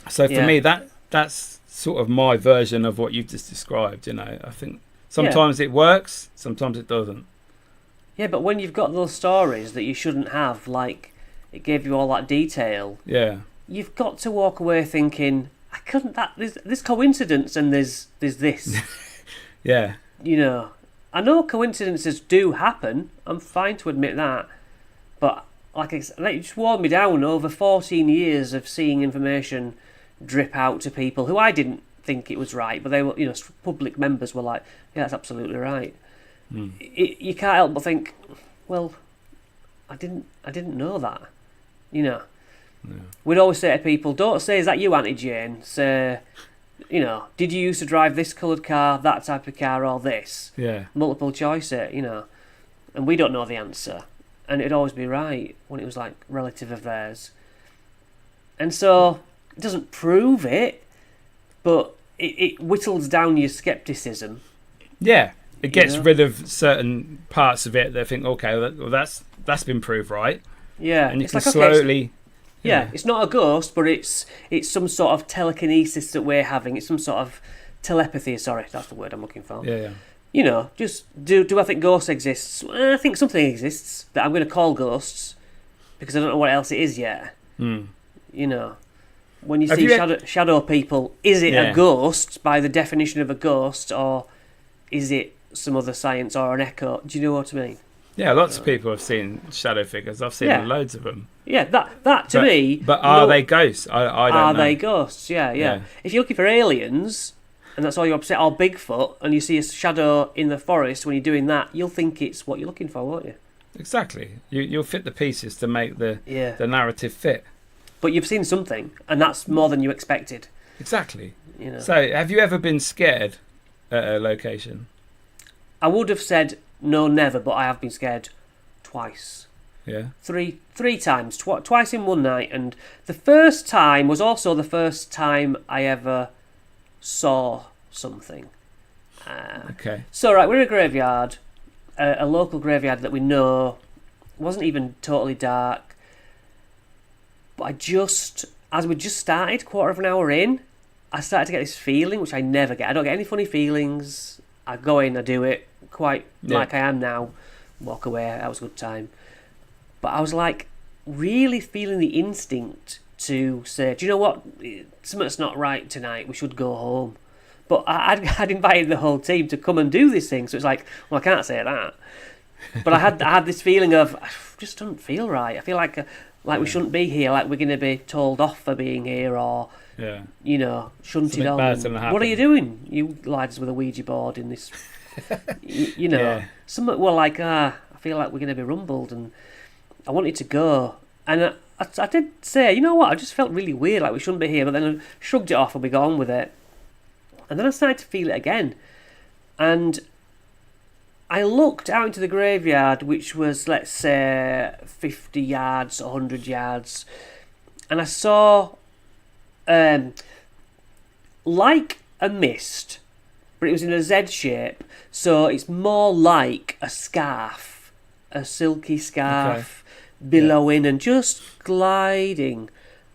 So for me, that's sort of my version of what you've just described. You know, I think sometimes it works, sometimes it doesn't. Yeah, but when you've got those stories that you shouldn't have, like it gave you all that detail. Yeah. You've got to walk away thinking, I couldn't. There's coincidence and there's this. Yeah. You know, I know coincidences do happen. I'm fine to admit that, but like it just wore me down over 14 years of seeing information drip out to people who I didn't think it was right, but they were, public members were like, yeah, that's absolutely right. You can't help but think, well, I didn't know that. You know, we'd always say to people, don't say, is that you, Auntie Jane? Say, did you used to drive this coloured car, that type of car, or this? Yeah. Multiple choice it, and we don't know the answer, and it'd always be right when it was like relative of theirs. And so it doesn't prove it, but it whittles down your scepticism. Yeah. It gets rid of certain parts of it that think, okay, well, that's been proved right. Yeah, and you it's can like, slowly. Yeah, it's not a ghost, but it's some sort of telekinesis that we're having. It's some sort of telepathy. Sorry, that's the word I'm looking for. Yeah. Just do I think ghosts exists? Well, I think something exists that I'm going to call ghosts because I don't know what else it is yet. When you see shadow people, is it a ghost by the definition of a ghost, or is it some other science or an echo? Do you know what I mean? Yeah, lots of people have seen shadow figures. I've seen loads of them. Yeah, that to me. But are they ghosts? I don't know. Are they ghosts? Yeah. If you're looking for aliens, and that's all you're upset, or Bigfoot, and you see a shadow in the forest when you're doing that, you'll think it's what you're looking for, won't you? Exactly. You'll fit the pieces to make the narrative fit. But you've seen something, and that's more than you expected. Exactly. So, have you ever been scared at a location? I would have said no, never, but I have been scared twice. Yeah. Three times, twice in one night, and the first time was also the first time I ever saw something. Okay. So we're in a graveyard, a local graveyard that we know. It wasn't even totally dark, but as we just started, quarter of an hour in, I started to get this feeling, which I never get. I don't get any funny feelings. I go in, I do it, quite like I am now. Walk away, that was a good time. But I was like really feeling the instinct to say, do you know what? Something's not right tonight. We should go home. But I'd invited the whole team to come and do this thing. So it's like, well, I can't say that. But I had this feeling of, I just don't feel right. I feel like we shouldn't be here. Like we're going to be told off for being here, or shunted on. What are you doing, you lads with a Ouija board in this? Some were like, I feel like we're going to be rumbled, and I wanted to go, and I did say, you know what, I just felt really weird, like we shouldn't be here, but then I shrugged it off and we got on with it. And then I started to feel it again, and I looked out into the graveyard, which was, let's say, 50 yards, 100 yards, and I saw like a mist, but it was in a Z shape, so it's more like a scarf, a silky scarf, billowing and just gliding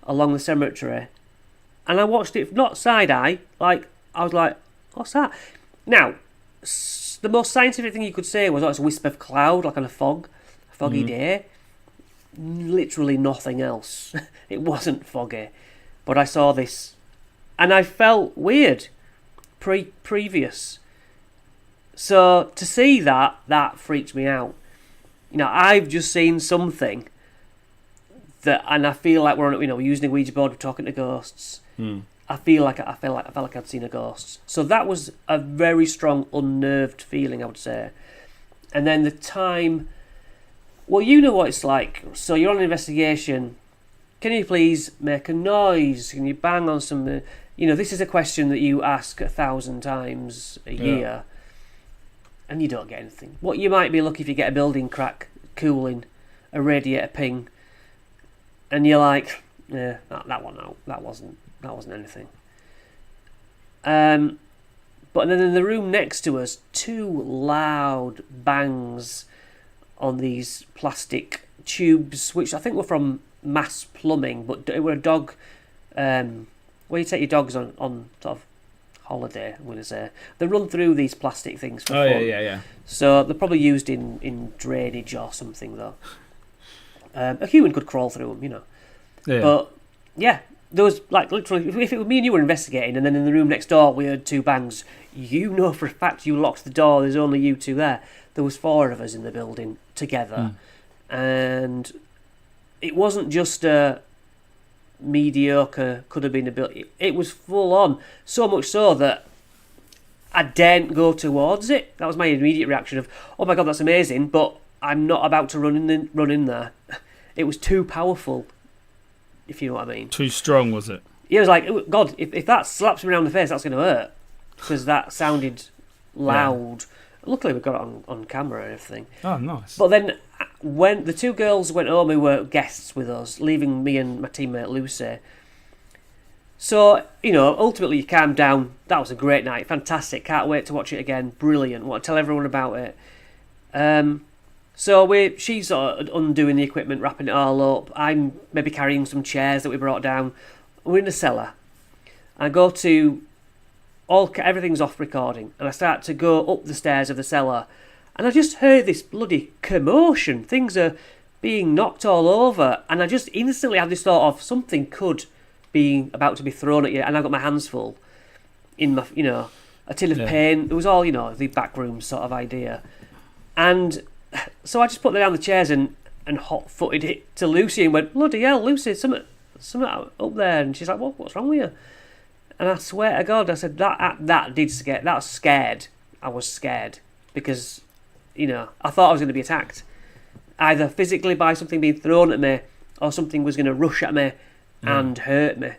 along the cemetery. And I watched it, not side-eye, like, I was like, what's that? Now, the most scientific thing you could say was, it's a wisp of cloud, like on a foggy day. Literally nothing else. It wasn't foggy. But I saw this, and I felt weird previous. So to see that freaked me out. I've just seen something and I feel like we're using a Ouija board, we're talking to ghosts. I felt like I'd seen a ghost. So that was a very strong, unnerved feeling, I would say. And then the time, well, you know what it's like. So you're on an investigation. Can you please make a noise? Can you bang on some? This is a question that you ask 1,000 times a year, and you don't get anything. What you might be lucky if you get a building crack, cooling, a radiator ping, and you're like, yeah, that one out. That wasn't anything. But then in the room next to us, 2 loud bangs on these plastic tubes, which I think were from Mass Plumbing, but it were a dog. Where you take your dogs on sort of holiday, I'm going to say. They run through these plastic things for fun. Yeah. So they're probably used in drainage or something, though. A human could crawl through them, Yeah. But, yeah, there was, like, literally, if it was me and you were investigating, and then in the room next door we heard 2 bangs, for a fact you locked the door, there's only you 2 there. There was 4 of us in the building together. And it wasn't just a mediocre, could have been a building. It was full on. So much so that I daren't go towards it. That was my immediate reaction of, oh my God, that's amazing, but I'm not about to run in there. It was too powerful, if you know what I mean. Too strong, was it? Yeah, it was like, God, if that slaps me around the face, that's going to hurt. Because that sounded loud. Yeah. Luckily, we got it on camera and everything. Oh, nice. But then, when the 2 girls went home who were guests with us, leaving me and my teammate Lucy. So, ultimately you calmed down. That was a great night. Fantastic. Can't wait to watch it again. Brilliant. Want to tell everyone about it. So she's sort of undoing the equipment, wrapping it all up. I'm maybe carrying some chairs that we brought down. We're in the cellar. I go to... everything's off recording, and I start to go up the stairs of the cellar, and I just heard this bloody commotion. Things are being knocked all over, and I just instantly had this thought of something could be about to be thrown at you, and I got my hands full in my, a tin of paint. It was all, the backroom sort of idea. And so I just put down the chairs and hot-footed it to Lucy and went, bloody hell, Lucy, something up there. And she's like, what's wrong with you? And I swear to God, I said, that did scare, that was scared. I was scared because, I thought I was going to be attacked. Either physically by something being thrown at me or something was going to rush at me and hurt me.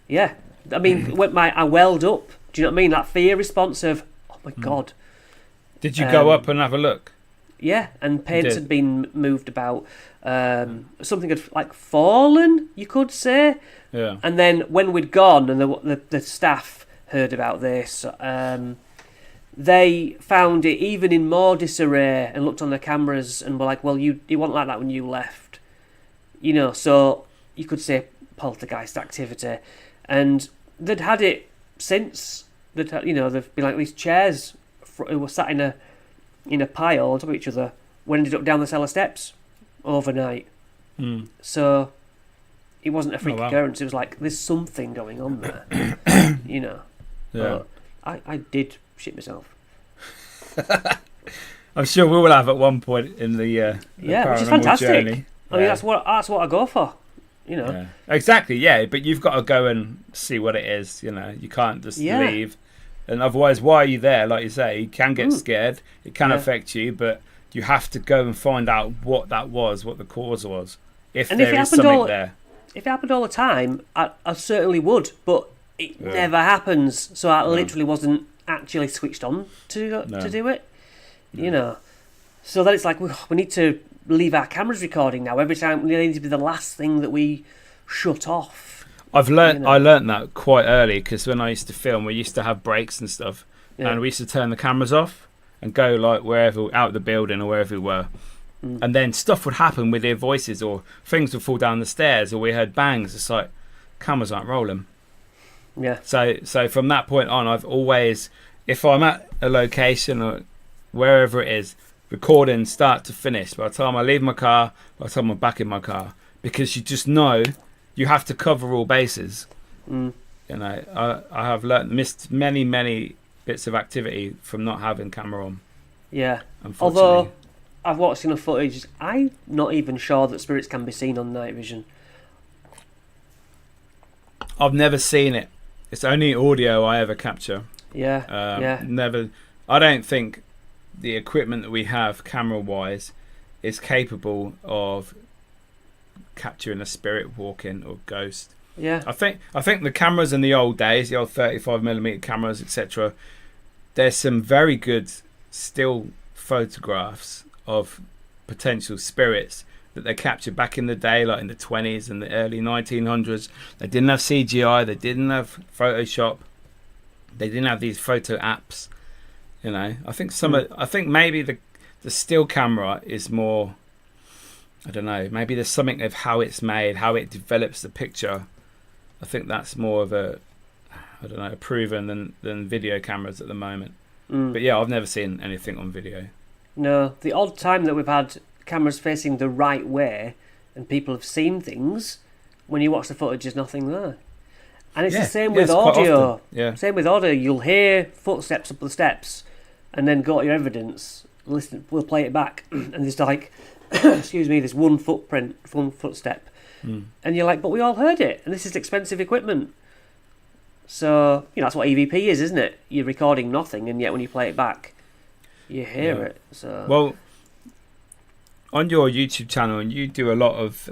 Yeah. I mean, I welled up. Do you know what I mean? That fear response of, oh my God. Did you go up and have a look? Yeah, and paints had been moved about. Something had fallen, you could say. Yeah. And then when we'd gone and the staff heard about this, they found it even in more disarray and looked on their cameras and were like, well, you weren't like that when you left. So you could say poltergeist activity. And they'd had it since. They've been like these chairs who were sat in a pile on top of each other when ended up down the cellar steps overnight. So it wasn't a freak occurrence. It was like there's something going on there. Yeah. But I did shit myself. I'm sure we will have at one point in the which is fantastic journey. I mean, that's what I go for. Yeah. Exactly. Yeah, but you've got to go and see what it is. You can't just leave. And otherwise, why are you there? Like you say, you can get scared. It can affect you, but you have to go and find out what that was, what the cause was. If there is something there. If it happened all the time, I certainly would, but it never happens. So I literally wasn't actually switched on to do it. So then it's like, we need to leave our cameras recording now. Every time, it needs to be the last thing that we shut off. I learned that quite early because when I used to film, we used to have breaks and stuff, and we used to turn the cameras off and go wherever out the building or wherever we were, and then stuff would happen with their voices or things would fall down the stairs or we heard bangs. It's like cameras aren't rolling. Yeah. So from that point on, I've always, if I'm at a location or wherever it is, recording start to finish. By the time I leave my car, by the time I'm back in my car, because you just know. You have to cover all bases. I have missed many bits of activity from not having camera on. Yeah. Unfortunately. Although I've watched enough footage, I'm not even sure that spirits can be seen on night vision. I've never seen it. It's only audio I ever capture. Yeah. Never. I don't think the equipment that we have, camera-wise, is capable of capturing a spirit walking or ghost. Yeah. I think the cameras in the old days, the old 35mm cameras, etc. There's some very good still photographs of potential spirits that they captured back in the day, like in the 20s and the early 1900s. They didn't have CGI, they didn't have Photoshop, they didn't have these photo apps. You know, I think maybe the still camera is more, I don't know, maybe there's something of how it's made, how it develops the picture. I think that's more of a, I don't know, proven than video cameras at the moment. But yeah, I've never seen anything on video. No, the odd time that we've had cameras facing the right way and people have seen things, when you watch the footage, there's nothing there. And it's the same with audio. Yeah. Same with audio. You'll hear footsteps up the steps and then go to your evidence, listen, we'll play it back, and there's like, excuse me, there's one footstep. And you're like, but we all heard it, and this is expensive equipment. So, you know, that's what EVP is, isn't it? You're recording nothing, and yet when you play it back, you hear it. So, well, on your YouTube channel, and you do a lot of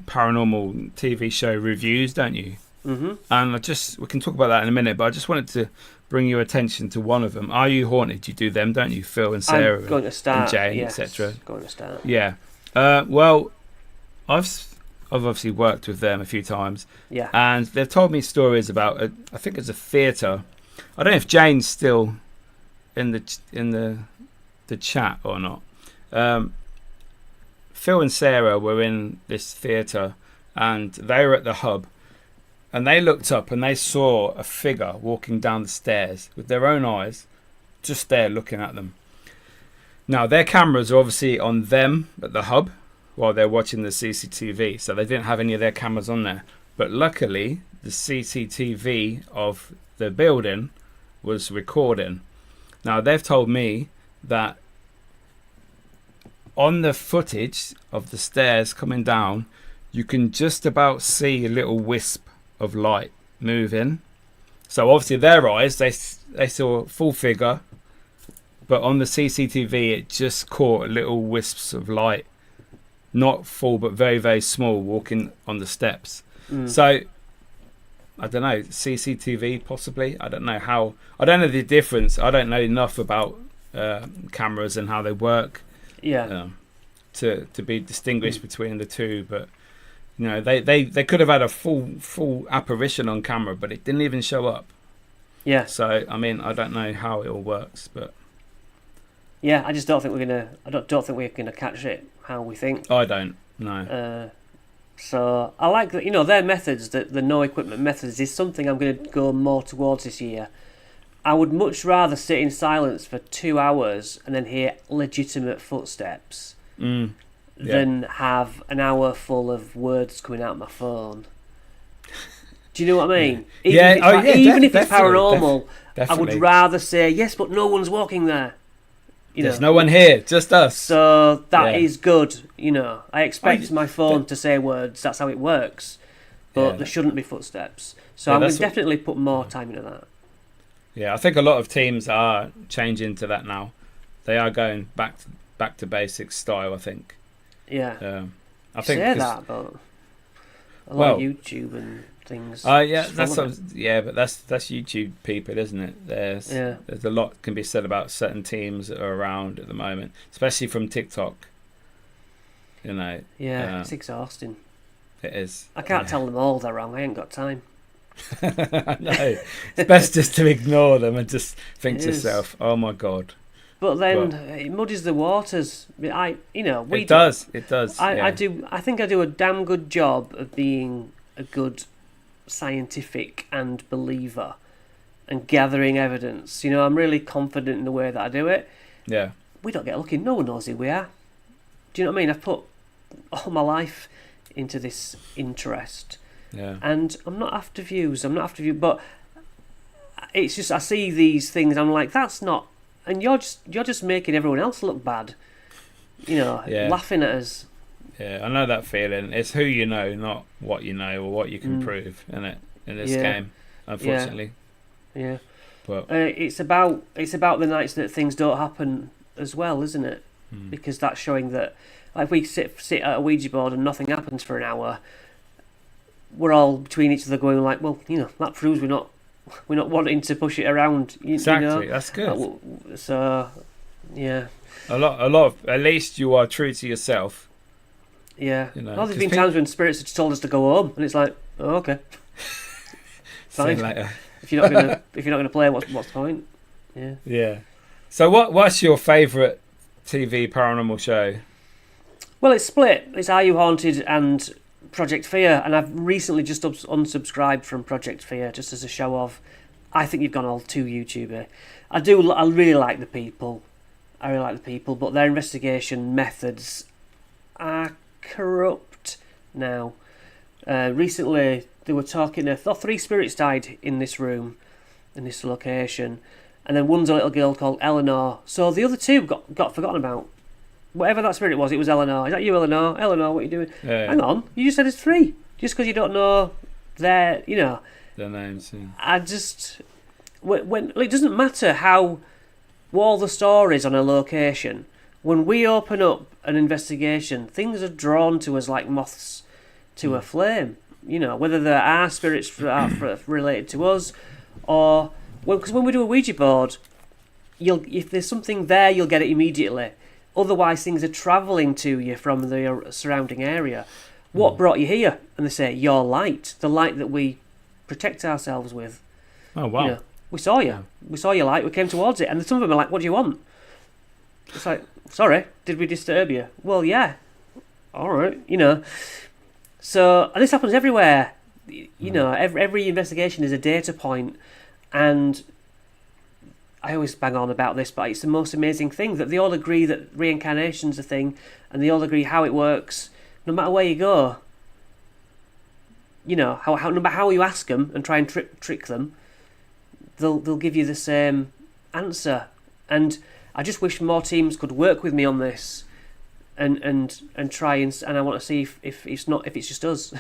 paranormal TV show reviews, don't you? Mm-hmm. And we can talk about that in a minute, but I just wanted to bring your attention to one of them. Are You Haunted? You do them, don't you? Phil and Sarah I'm going to start, and Jane, yes, etc. Going to start. Yeah. Well, I've obviously worked with them a few times. Yeah. And they've told me stories about, I think it's a theatre. I don't know if Jane's still in the chat or not. Phil and Sarah were in this theatre, and they were at the hub, and they looked up and they saw a figure walking down the stairs with their own eyes, just there looking at them. Now, their cameras are obviously on them at the hub while they're watching the CCTV, so they didn't have any of their cameras on there. But luckily, the CCTV of the building was recording. Now, they've told me that on the footage of the stairs coming down, you can just about see a little wisp of light moving. So obviously their eyes, they saw a full figure, but on the CCTV it just caught little wisps of light, not full but very, very small, walking on the steps. So I don't know, CCTV possibly. I don't know the difference. I don't know enough about cameras and how they work. Yeah. To be distinguished between the two, but you know, they could have had a full apparition on camera, but it didn't even show up. Yeah. So I mean, I don't know how it all works, but yeah, I just don't think we're gonna catch it how we think. I don't know. So I like that, you know, their methods, the no equipment methods, is something I'm going to go more towards this year. I would much rather sit in silence for 2 hours and then hear legitimate footsteps than have an hour full of words coming out of my phone. Do you know what I mean? Even if it's paranormal, I would rather say, yes, but no one's walking there. There's no one here, just us. So that is good, you know. I expect my phone to say words, that's how it works. But there shouldn't be footsteps. So I'm going to definitely put more time into that. Yeah, I think a lot of teams are changing to that now. They are going back to basics style, I think. Yeah. I think say that, but a lot of YouTube and things. But that's YouTube people, isn't it? There's a lot can be said about certain teams that are around at the moment, especially from TikTok. You know. Yeah, it's exhausting. It is. I can't tell them all they're wrong. I ain't got time. No, it's best just to ignore them and just think to yourself, "Oh my God." But then it muddies the waters. It does. I think I do a damn good job of being a good scientific and believer and gathering evidence. You know, I'm really confident in the way that I do it. Yeah. We don't get lucky. No one knows who we are. Do you know what I mean? I've put all my life into this interest. Yeah. And I'm not after views. But it's just I see these things. I'm like, that's not, and you're just making everyone else look bad. Laughing at us. Yeah, I know that feeling. It's who you know, not what you know or what you can prove, isn't it? In this game, unfortunately. Yeah. But it's about the nights that things don't happen as well, isn't it? Because that's showing that, like, if we sit at a Ouija board and nothing happens for an hour, we're all between each other going like, well, that proves we're not wanting to push it around. Exactly, that's good. So, yeah. A lot of, at least you are true to yourself. Yeah. There's been times when spirits have told us to go home, and it's like, oh, okay. Fine. See you later. If you're not gonna play, what's the point? Yeah. Yeah. So what's your favourite TV paranormal show? Well, it's split. It's Are You Haunted and Project Fear, and I've recently just unsubscribed from Project Fear just as a show of, I think you've gone all too YouTuber. I really like the people. But their investigation methods are corrupt now. Recently, they were talking, I thought 3 spirits died in this room, in this location, and then one's a little girl called Eleanor. So the other 2 got forgotten about. Whatever that spirit was, it was Eleanor. Is that you, Eleanor? Eleanor, what are you doing? Yeah. Hang on, you just said it's 3. Just because you don't know their, Their names. Yeah. I just... When it doesn't matter what all the stories on a location. When we open up an investigation, things are drawn to us like moths to a flame. Whether there are spirits related to us, or because when we do a Ouija board, if there's something there, you'll get it immediately. Otherwise, things are travelling to you from the surrounding area. What brought you here? And they say, your light, the light that we protect ourselves with. Oh, wow. We saw you. Yeah. We saw your light. We came towards it. And some of them are like, what do you want? It's like, sorry, did we disturb you? Well, yeah. All right, So, and this happens everywhere. Every investigation is a data point. And I always bang on about this, but it's the most amazing thing that they all agree that reincarnation's a thing, and they all agree how it works, no matter where you go. No matter how you ask them and try and trick them, they'll give you the same answer. And I just wish more teams could work with me on this, and try and I want to see if it's just us,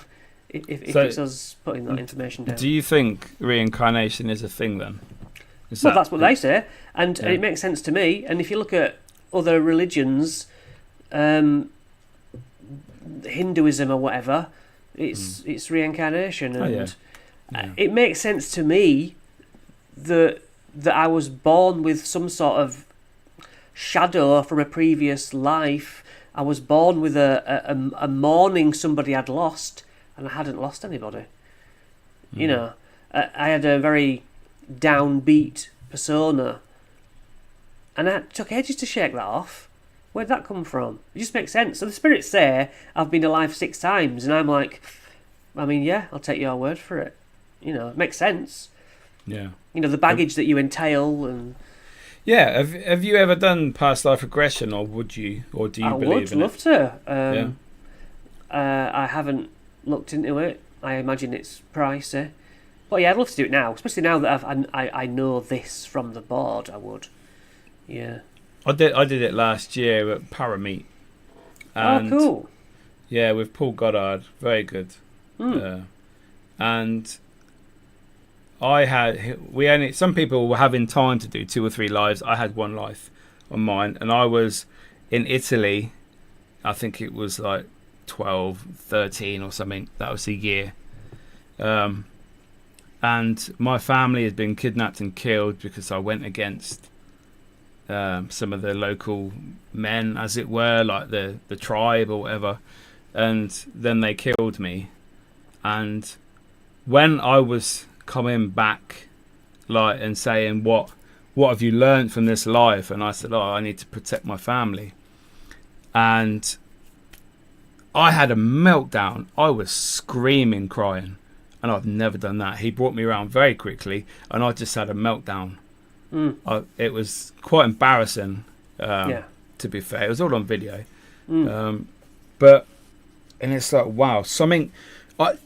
if it's us putting that information down. Do you think reincarnation is a thing then? That's what they say, and it makes sense to me. And if you look at other religions, Hinduism or whatever, it's reincarnation, and it makes sense to me that I was born with some sort of shadow from a previous life. I was born with a mourning somebody had lost, and I hadn't lost anybody. I had a very downbeat persona, and it took ages to shake that off. Where'd that come from? It just makes sense. So the spirits say I've been alive 6 times, and I'm like, I mean, yeah, I'll take your word for it. It makes sense. Yeah. The baggage that you entail, and yeah. Have you ever done past life regression, or would you, or do you believe in it? I would love to. I haven't looked into it. I imagine it's pricey. But yeah, I'd love to do it now, especially now that I know this from the board. I would, yeah. I did it last year at Paranormal. Oh, cool. Yeah, with Paul Goddard, very good. And some people were having time to do 2 or 3 lives. I had 1 life on mine, and I was in Italy. I think it was like 12, 13 or something. That was the year. And my family had been kidnapped and killed because I went against some of the local men, as it were, like the tribe or whatever. And then they killed me. And when I was coming back, like, and saying, what have you learned from this life? And I said, I need to protect my family. And I had a meltdown. I was screaming, crying. And I've never done that. He brought me around very quickly, and I just had a meltdown. It was quite embarrassing, to be fair. It was all on video. And it's like, wow, something...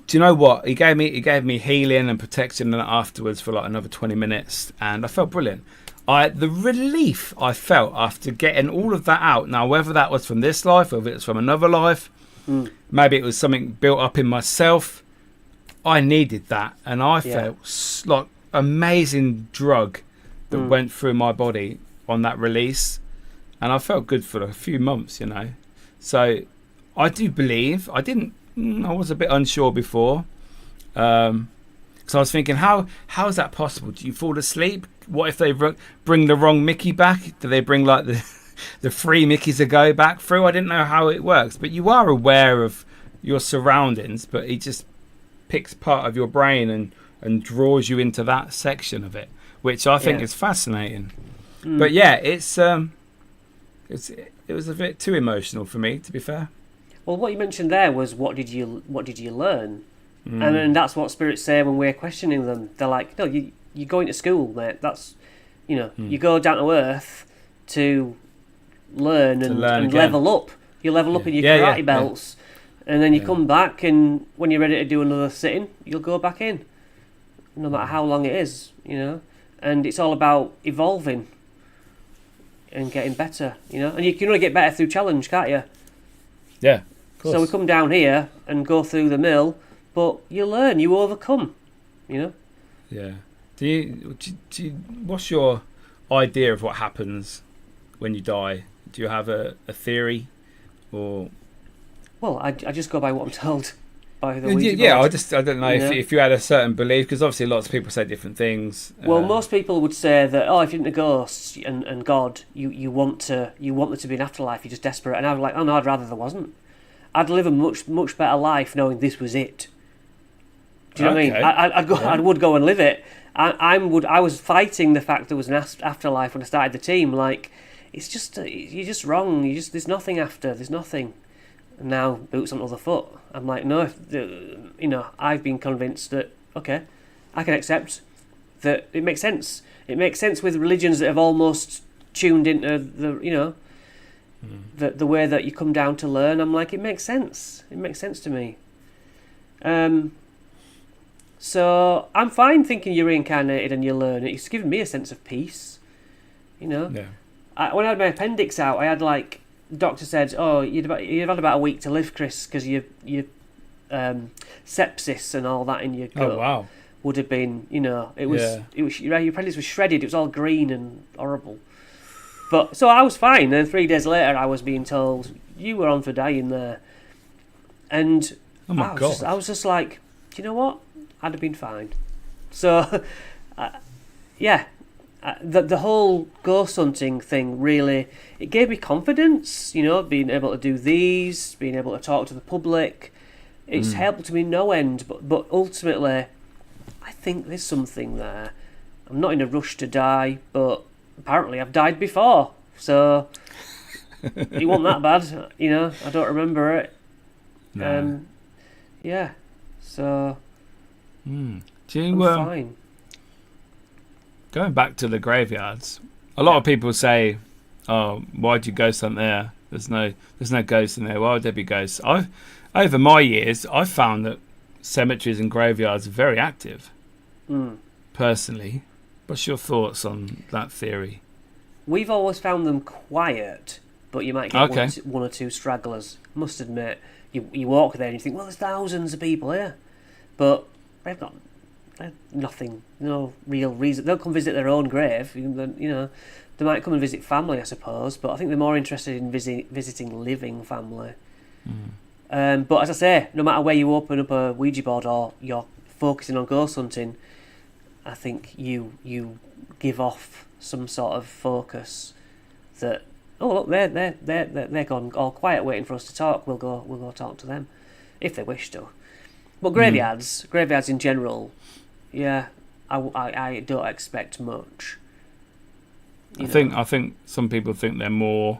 Do you know what? He gave me healing and protection and afterwards for like another 20 minutes, and I felt brilliant. The relief I felt after getting all of that out. Now, whether that was from this life, or if it was from another life, maybe it was something built up in myself. I needed that, and I felt like amazing drug that went through my body on that release, and I felt good for a few months, you know. So I do believe I was a bit unsure before, because I was thinking, how is that possible? Do you fall asleep? What if they bring the wrong Mickey back? Do they bring like the three Mickeys ago back through? I didn't know how it works, but you are aware of your surroundings, but he just picks part of your brain and draws you into that section of it, which I think is fascinating. But yeah, it was a bit too emotional for me, to be fair. Well, what you mentioned there was what did you learn? And then that's what spirits say when we're questioning them. They're like, no, you're going to school, mate. That's, you know, you go down to earth to learn and level up. You level up in your karate belts, and then you come back, and when you're ready to do another sitting, you'll go back in, no matter how long it is, you know. And it's all about evolving and getting better, you know. And you can only get better through challenge, can't you? Yeah. Of course. So we come down here and go through the mill, but you learn, you overcome, you know. Yeah. Do you what's your idea of what happens when you die? Do you have a theory, or? Well, I just go by what I'm told by the Ouija board. I don't know if you had a certain belief, because obviously lots of people say different things. Well, most people would say that, if you're into ghosts and God, you want there to be an afterlife. You're just desperate. And I was like, oh no, I'd rather there wasn't. I'd live a much better life knowing this was it. Do you know what I mean? I would go and live it. I was fighting the fact there was an afterlife when I started the team. Like, it's just you're just wrong. There's nothing after. There's nothing. And now boots on the other foot. I'm like, no. I've been convinced that I can accept that it makes sense. It makes sense with religions that have almost tuned into the way that you come down to learn. I'm like, it makes sense. It makes sense to me. So I'm fine thinking you're reincarnated and you learn. It's given me a sense of peace, you know. Yeah. When I had my appendix out, I had the doctor said, "Oh, you've had about a week to live, Chris, because your sepsis and all that in your gut would have been, it was your appendix was shredded. It was all green and horrible." But so I was fine. Then 3 days later, I was being told you were on for dying there, and I was just like, do you know what? I'd have been fine. So, the whole ghost hunting thing really, it gave me confidence, being able to do these, being able to talk to the public. It's helped me no end, but ultimately, I think there's something there. I'm not in a rush to die, but apparently I've died before, so it wasn't that bad, I don't remember it. No. So... Do you, I'm fine. Going back to the graveyards, a lot of people say, "Oh, why'd you ghost hunt there? There's no ghosts in there. Why would there be ghosts?" Over my years, I've found that cemeteries and graveyards are very active. Personally, what's your thoughts on that theory? We've always found them quiet, but you might get one or two stragglers. Must admit, you walk there and you think, well, there's thousands of people here, but they've nothing, no real reason. They'll come visit their own grave. They might come and visit family, I suppose, but I think they're more interested in visiting living family. But as I say, no matter where you open up a Ouija board or you're focusing on ghost hunting, I think you give off some sort of focus that, oh look, they're gone all quiet waiting for us to talk. We'll go talk to them if they wish to. But graveyards in general, I don't expect much. I think some people think they're more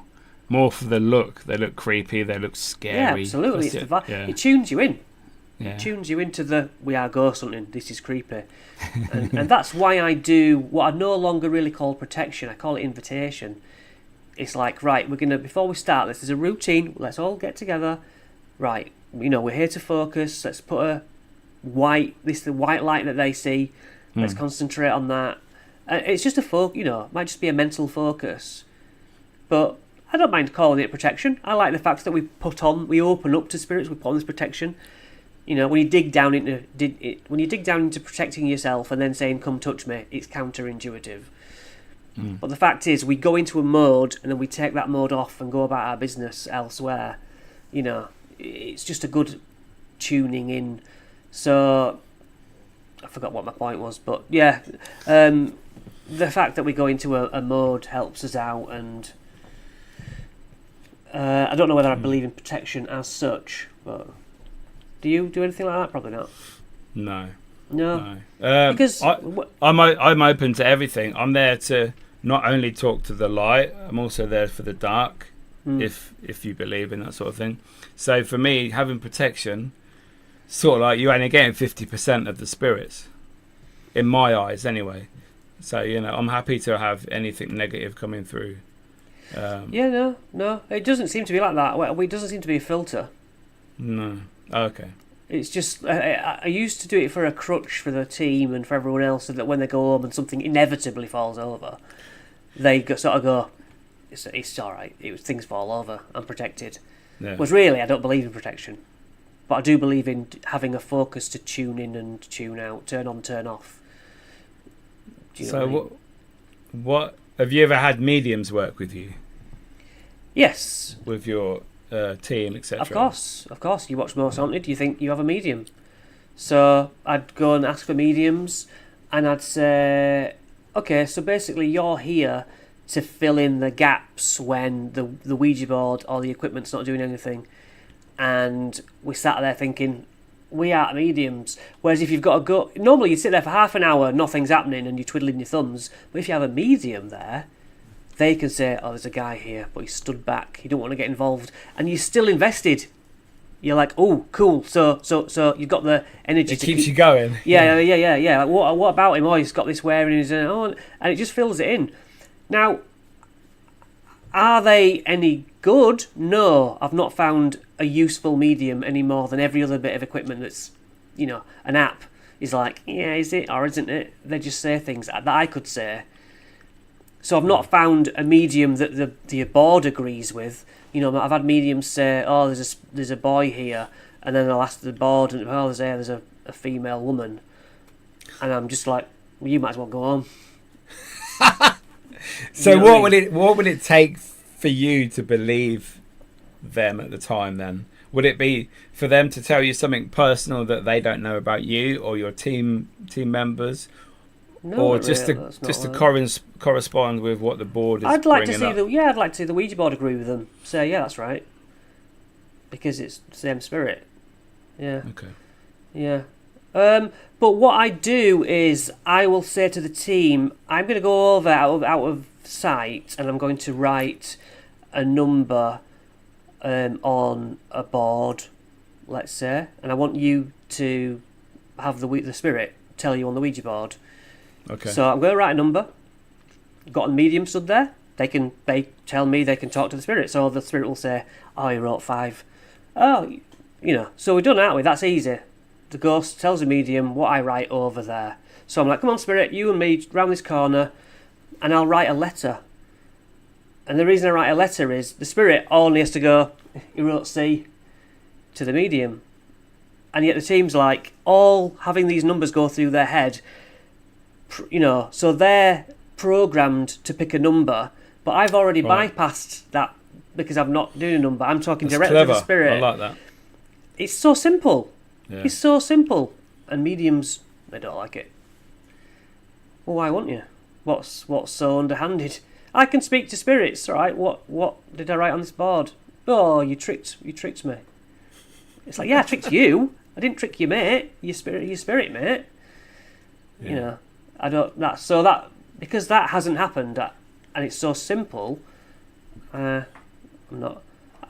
for the look. They look creepy. They look scary. Yeah, absolutely. It tunes you in. Yeah. It tunes you into we are ghost hunting. This is creepy, and that's why I do what I no longer really call protection. I call it invitation. It's like, right, we're gonna, before we start this, there's a routine. Let's all get together. Right, we're here to focus. Let's put the white light that they see. Let's concentrate on that. It's just it might just be a mental focus. But I don't mind calling it protection. I like the fact that we open up to spirits, we put on this protection. When you dig down into protecting yourself and then saying, come touch me, it's counterintuitive. But the fact is, we go into a mode and then we take that mode off and go about our business elsewhere. It's just a good tuning in. So, I forgot what my point was, but yeah, the fact that we go into a mode helps us out, and I don't know whether I believe in protection as such, but do you do anything like that? Probably not. No. Because I'm open to everything. I'm there to not only talk to the light, I'm also there for the dark, if you believe in that sort of thing. So for me, having protection, sort of like you're only getting 50% of the spirits, in my eyes anyway. So, I'm happy to have anything negative coming through. No, it doesn't seem to be like that. It doesn't seem to be a filter. No. Okay. It's just, I used to do it for a crutch for the team and for everyone else, so that when they go home and something inevitably falls over, they sort of go, it's all right. Things fall over. I'm protected. Yeah. Whereas really, I don't believe in protection, but I do believe in having a focus to tune in and tune out, turn on, turn off. So what have you ever had mediums work with you? Yes. With your team, etc. Of course. You watch Most Haunted, you think you have a medium. So I'd go and ask for mediums, and I'd say, okay, so basically you're here to fill in the gaps when the Ouija board or the equipment's not doing anything. And we sat there thinking, we are mediums. Whereas if you've got to go, normally you'd sit there for half an hour, nothing's happening, and you're twiddling your thumbs. But if you have a medium there, they can say, oh, there's a guy here, but he stood back. He don't want to get involved. And you're still invested. You're like, oh, cool. So you've got the energy it to keeps you going. Yeah. Like, what about him? Oh, he's got this wearing in his and it just fills it in. Now, are they any good? No, I've not found a useful medium any more than every other bit of equipment that's, an app is like, yeah, is it or isn't it? They just say things that I could say. So I've not found a medium that the board agrees with. I've had mediums say, oh, there's a boy here, and then I'll ask the board, and oh, there's a female woman, and I'm just like, well, you might as well go home. So what would it take for you to believe them at the time then? Would it be for them to tell you something personal that they don't know about you or your team members? No, or just to correspond with what the board is I'd like to bringing see up? I'd like to see the Ouija board agree with them. Say, yeah, that's right. Because it's the same spirit. Yeah. Okay. Yeah. But what I do is I will say to the team, I'm going to go over out of sight, and I'm going to write a number on a board, let's say, and I want you to have the spirit tell you on the Ouija board. Okay. So I'm going to write a number. Got a medium stood there. They tell me they can talk to the spirit. So the spirit will say, "Oh, you wrote 5." Oh, So we've done, aren't we? That's easy. The ghost tells the medium what I write over there. So I'm like, "Come on, spirit, you and me round this corner," and I'll write a letter. And the reason I write a letter is the spirit only has to go, "You wrote C," to the medium, and yet the team's like all having these numbers go through their head. So they're programmed to pick a number, but I've already bypassed that because I'm not doing a number. I'm talking directly to the spirit. I like that. It's so simple. Yeah. It's so simple. And mediums, they don't like it. Well, why won't you? What's so underhanded? I can speak to spirits, right? What did I write on this board? Oh, you tricked me. It's like, yeah, I tricked you. I didn't trick your mate. Your spirit mate. Yeah. I don't. Because that hasn't happened, and it's so simple. I'm not.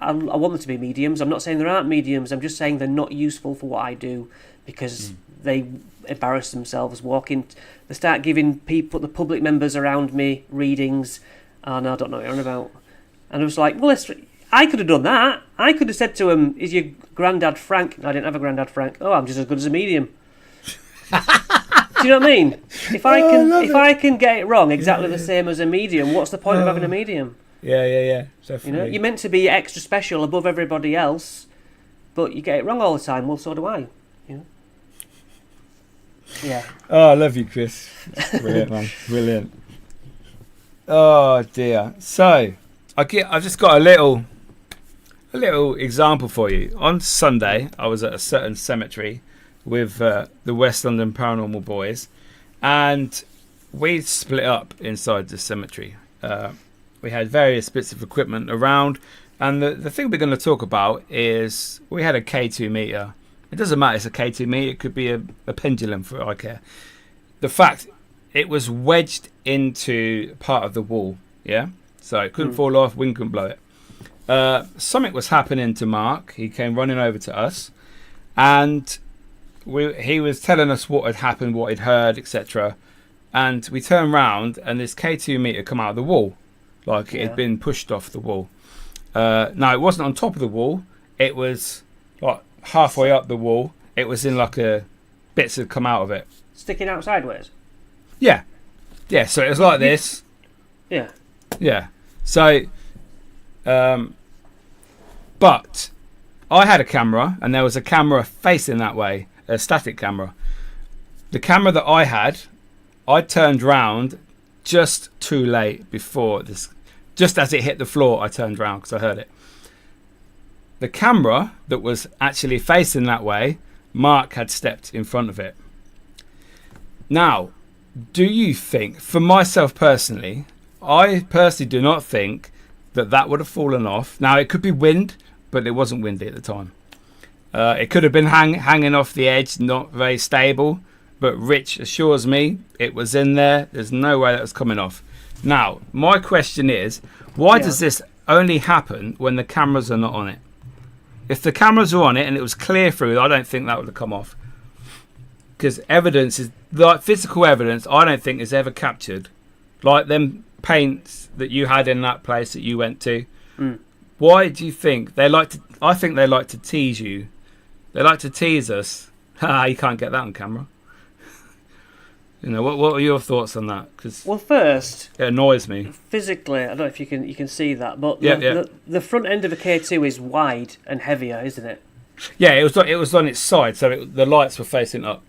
I want them to be mediums. I'm not saying there aren't mediums. I'm just saying they're not useful for what I do because they embarrass themselves walking. They start giving people, the public members around me, readings. Oh no, I don't know what you're on about. And I was like, well, I could have done that. I could have said to him, "Is your granddad Frank?" No, I didn't have a granddad Frank. Oh, I'm just as good as a medium. Do you know what I mean? If I can get it wrong exactly the same as a medium, what's the point of having a medium? Yeah. Definitely. You know, you're meant to be extra special above everybody else, but you get it wrong all the time. Well, so do I. You know? Yeah. Oh, I love you, Chris. Brilliant, man. Brilliant. Oh dear. So, I've just got a little example for you. On Sunday, I was at a certain cemetery with the West London Paranormal boys, and we split up inside the cemetery. We had various bits of equipment around, and the thing we're going to talk about is we had a K2 meter. It doesn't matter, it's a K2 meter, it could be a pendulum for all I care. The fact it was wedged into part of the wall, yeah? So it couldn't fall off, wind couldn't blow it. Something was happening to Mark. He came running over to us, and he was telling us what had happened, what he'd heard, etc. And we turned round, and this K2 meter come out of the wall, like it had been pushed off the wall. Now, it wasn't on top of the wall. It was like halfway up the wall. It was in like bits had come out of it. Sticking out sideways? Yeah. Yeah, so it was like this. Yeah. Yeah. So, but I had a camera, and there was a camera facing that way, a static camera. The camera that I had, I turned round just too late before this. Just as it hit the floor, I turned round because I heard it. The camera that was actually facing that way, Mark had stepped in front of it. Now, do you think, for myself personally, I personally do not think that would have fallen off. Now, it could be wind, but it wasn't windy at the time. It could have been hanging off the edge, not very stable, but Rich assures me it was in there. There's no way that was coming off. Now, my question is, why does this only happen when the cameras are not on it? If the cameras were on it and it was clear through, I don't think that would have come off. Because evidence is, like physical evidence, I don't think is ever captured. Like them paints that you had in that place that you went to. Why do you think I think they like to tease you. They like to tease us. You can't get that on camera. You know, what are your thoughts on that? Cause well, first, it annoys me. Physically, I don't know if you can see that, but the the front end of a K2 is wide and heavier, isn't it? Yeah, it was on its side, so the lights were facing up.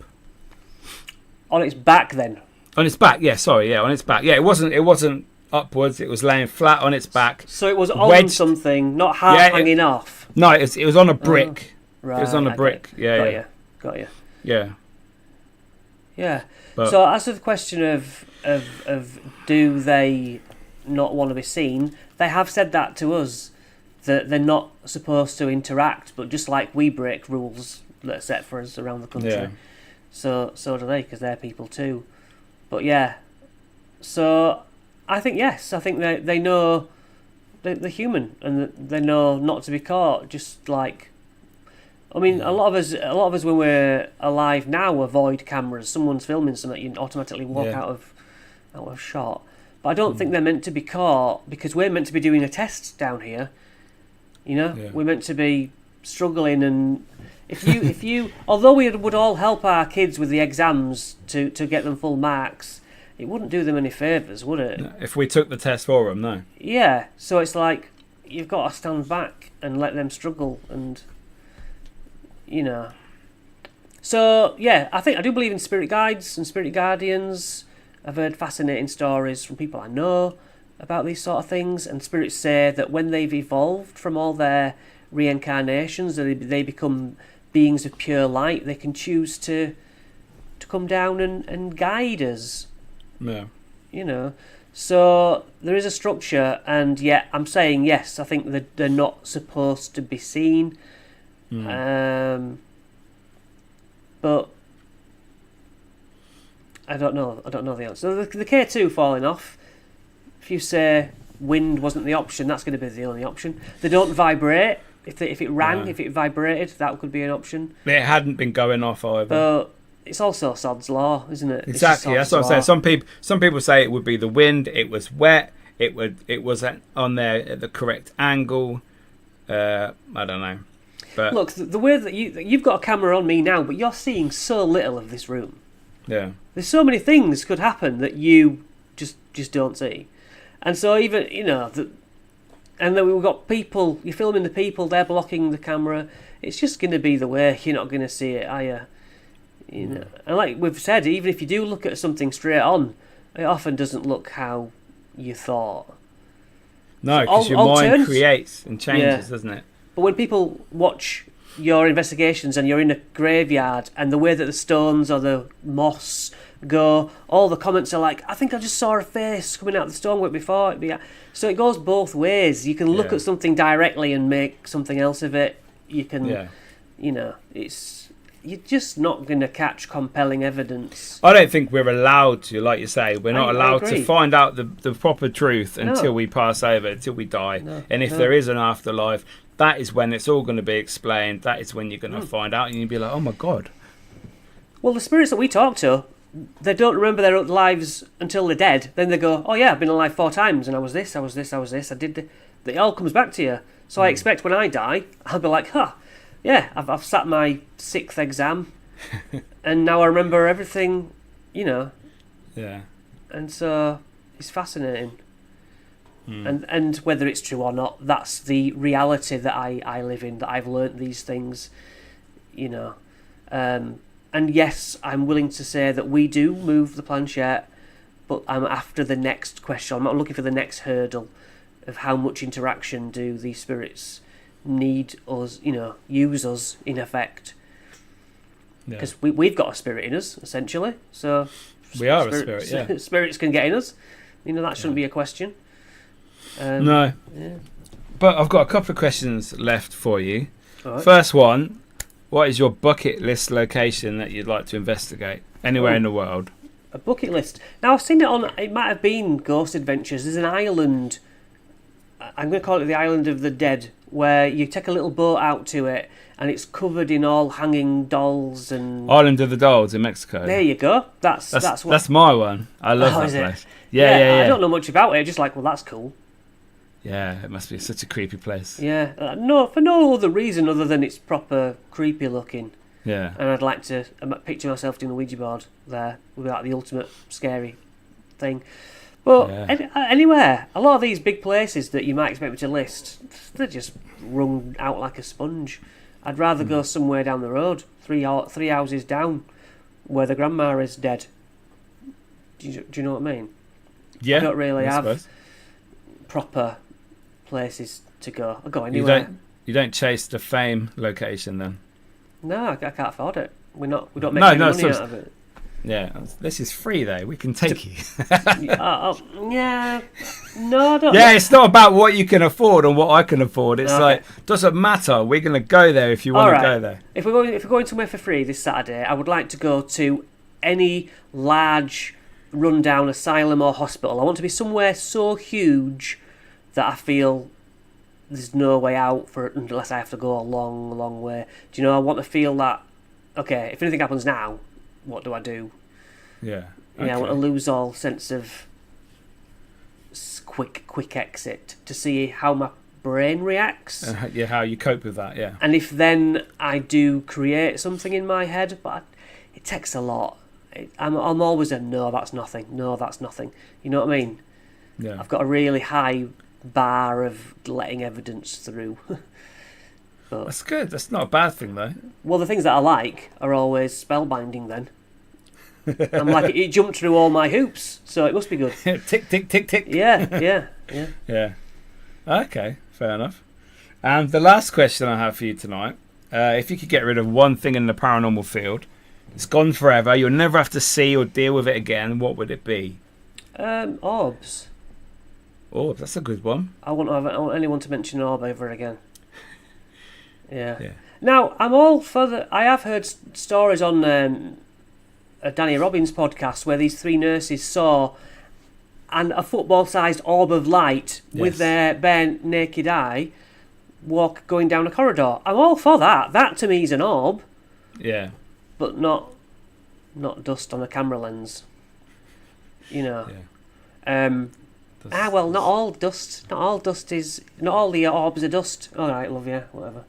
On its back, then. On its back, on its back. Yeah, it wasn't upwards. It was laying flat on its back. So it was on something, not half hanging off. No, it was on a brick. Right, it was on a brick. Got you. Yeah. Yeah. But, so as to the question of do they not want to be seen, they have said that to us, that they're not supposed to interact, but just like we break rules that are set for us around the country, so do they, because they're people too. But yeah, so I think yes, I think they know they're human and they know not to be caught. Just like, I mean, a lot of us when we're alive now avoid cameras. Someone's filming something, you automatically walk out of shot. But I don't think they're meant to be caught, because we're meant to be doing a test down here. You know, we're meant to be struggling, and if you, although we would all help our kids with the exams to get them full marks, it wouldn't do them any favours, would it? No, if we took the test for them, no. Yeah, so it's like you've got to stand back and let them struggle, and you know. So yeah, I do believe in spirit guides and spirit guardians. I've heard fascinating stories from people I know about these sort of things, and spirits say that when they've evolved from all their reincarnations, they become beings of pure light. They can choose to come down and guide us. Yeah. You know, so there is a structure, and yet I'm saying yes, I think that they're not supposed to be seen. But I don't know the answer. So the K2 falling off, if you say wind wasn't the option, that's going to be the only option. They don't vibrate. If it rang, if it vibrated, that could be an option. It hadn't been going off either. But it's also Sod's law, isn't it? Exactly, that's what I'm saying. Some people say it would be the wind. It was wet. It was on there at the correct angle. I don't know. But Look, the way that you've got a camera on me now, but you're seeing so little of this room. yeah, There's so many things could happen that you just don't see, and so even and then we've got people. You're filming the people; they're blocking the camera. It's just going to be the way. You're not going to see it, are you? You know, and like we've said, even if you do look at something straight on, it often doesn't look how you thought. no, So because your mind creates and changes, doesn't it? But when people watch your investigations and you're in a graveyard and the way that the stones or the moss go, all the comments are like, I think I just saw a face coming out of the stonework before. So it goes both ways. You can look at something directly and make something else of it. You can, you're just not going to catch compelling evidence. I don't think we're allowed to, like you say, we're not allowed agree. to find out the proper truth until we pass over, until we die. And if there is an afterlife, that is when it's all going to be explained. That is when you're going to find out, and you'll be like, oh my God. Well, the spirits that we talk to, they don't remember their lives until they're dead. Then they go, oh yeah, I've been alive 4 times, and I was this, I did this. It all comes back to you. So I expect when I die, I'll be like, yeah, I've sat my 6th exam, and now I remember everything, Yeah. And so it's fascinating. And whether it's true or not, that's the reality that I live in, that I've learnt these things, And yes, I'm willing to say that we do move the planchette, but I'm after the next question. I'm not looking for the next hurdle of how much interaction do these spirits need us, use us in effect. Because we've got a spirit in us, essentially. So we are a spirit, yeah. Spirits can get in us. That shouldn't be a question. No. Yeah. But I've got a couple of questions left for you. Right. First one, what is your bucket list location that you'd like to investigate anywhere in the world? A bucket list. Now, I've seen it might have been Ghost Adventures. There's an island, I'm going to call it the Island of the Dead, where you take a little boat out to it and it's covered in all hanging dolls and... Island of the Dolls in Mexico. There you go. That's my one. I love that place. Yeah. I don't know much about it. Just like, well, that's cool. Yeah, it must be such a creepy place. Yeah, no, for no other reason other than it's proper creepy looking. Yeah. And I'd like to picture myself doing the Ouija board there. Would be like the ultimate scary thing. But anywhere, a lot of these big places that you might expect me to list, they're just wrung out like a sponge. I'd rather go somewhere down the road, three houses down, where the grandma is dead. Do you know what I mean? Yeah. I don't really have proper places to go. I'll go anywhere. You don't chase the fame location then? No, I can't afford it. We don't make any money out of it. Yeah, this is free though. We can take you. Yeah. No, I don't. Yeah, it's not about what you can afford and what I can afford. It's like, doesn't matter. We're going to go there if you want to go there. If we're going somewhere for free this Saturday, I would like to go to any large rundown asylum or hospital. I want to be somewhere so huge that I feel there's no way out for it unless I have to go a long, long way. Do you know? I want to feel that. Okay, if anything happens now, what do I do? Yeah. Yeah, I want to lose all sense of quick exit to see how my brain reacts. How you cope with that, yeah. And if then I do create something in my head, but it takes a lot. I'm always no, that's nothing. No, that's nothing. You know what I mean? Yeah. I've got a really high bar of letting evidence through. But, that's good. That's not a bad thing, though. Well, the things that I like are always spellbinding then. I'm like, it jumped through all my hoops, so it must be good. Tick, tick, tick, tick. Yeah. Yeah. Okay, fair enough. And the last question I have for you tonight, if you could get rid of one thing in the paranormal field, it's gone forever, you'll never have to see or deal with it again, what would it be? Orbs. Orbs, that's a good one. I want anyone to mention an orb ever again. Yeah. Now, I'm all for the... I have heard stories on a Danny Robbins podcast where these 3 nurses saw a football-sized orb of light with their bare naked eye going down a corridor. I'm all for that. That, to me, is an orb. Yeah. But not dust on a camera lens. You know. Yeah. Well, not all dust. Not all dust is. Not all the orbs are dust. All right, love you. Whatever.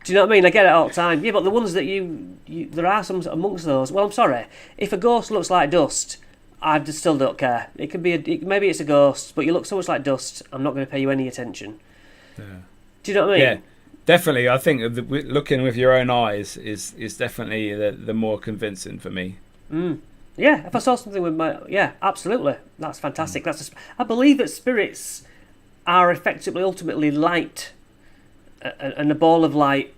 Do you know what I mean? I get it all the time. Yeah, but the ones that you there are some amongst those. Well, I'm sorry. If a ghost looks like dust, I just still don't care. It could be maybe it's a ghost, but you look so much like dust. I'm not going to pay you any attention. Yeah. Do you know what I mean? Yeah, definitely. I think looking with your own eyes is definitely the more convincing for me. Yeah, if I saw something with absolutely. That's fantastic. I believe that spirits are effectively, ultimately light, and a ball of light.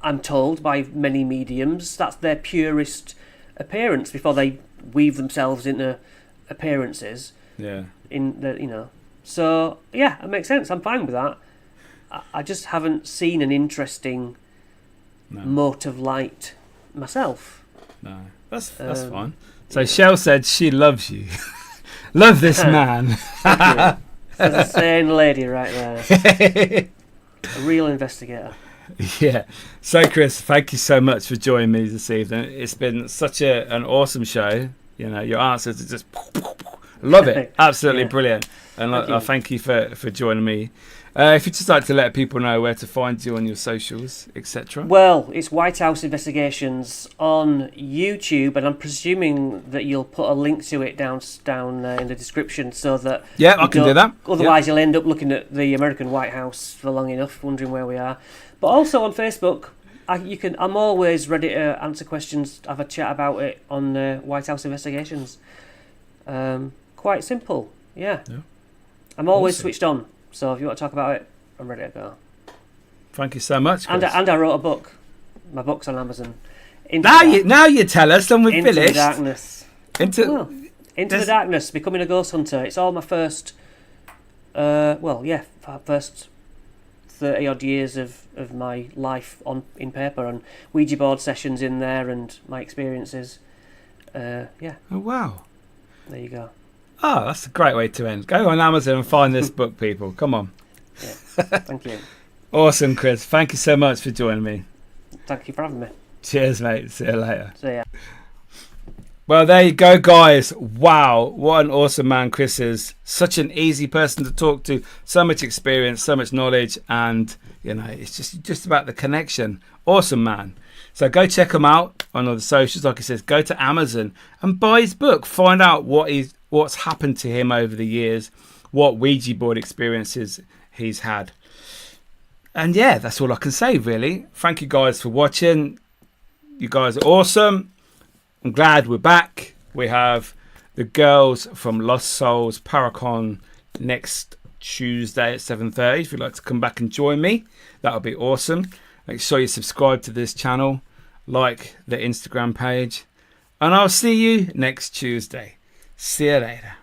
I'm told by many mediums that's their purest appearance before they weave themselves into appearances. Yeah. So yeah, it makes sense. I'm fine with that. I just haven't seen an interesting mote of light myself. No, that's fine. So Shell said she loves you. Love this man. There's a sane lady right there. A real investigator. Yeah. So Chris, thank you so much for joining me this evening. It's been such an awesome show. Your answers are just love it. Absolutely brilliant. And I thank you for joining me. If you'd just like to let people know where to find you on your socials, etc. Well, it's Whitehouse Investigations on YouTube, and I'm presuming that you'll put a link to it down in the description, so that I can do that. Otherwise, you'll end up looking at the American White House for long enough, wondering where we are. But also on Facebook, I'm always ready to answer questions, have a chat about it on Whitehouse Investigations. Quite simple, yeah. I'm always switched on. So if you want to talk about it, I'm ready to go. Thank you so much, Chris. And I wrote a book. My book's on Amazon. Now you tell us, and we've finished. Into the Darkness. Into the Darkness, Becoming a Ghost Hunter. It's all my first, first 30 odd years of my life in paper, and Ouija board sessions in there, and my experiences. Oh wow. There you go. Oh, that's a great way to end. Go on Amazon and find this book, people. Come on. Yeah. Thank you. Awesome, Chris. Thank you so much for joining me. Thank you for having me. Cheers, mate. See you later. See ya. Well, there you go, guys. Wow, what an awesome man Chris is. Such an easy person to talk to. So much experience, so much knowledge, and it's just about the connection. Awesome man. So go check him out on all the socials. Like he says, go to Amazon and buy his book. Find out what's happened to him over the years, what Ouija board experiences he's had. And yeah, that's all I can say, really. Thank you guys for watching. You guys are awesome. I'm glad we're back. We have the girls from Lost Souls Paracon next Tuesday at 7:30. If you'd like to come back and join me, that would be awesome. Make sure you subscribe to this channel, like the Instagram page, and I'll see you next Tuesday. See you later.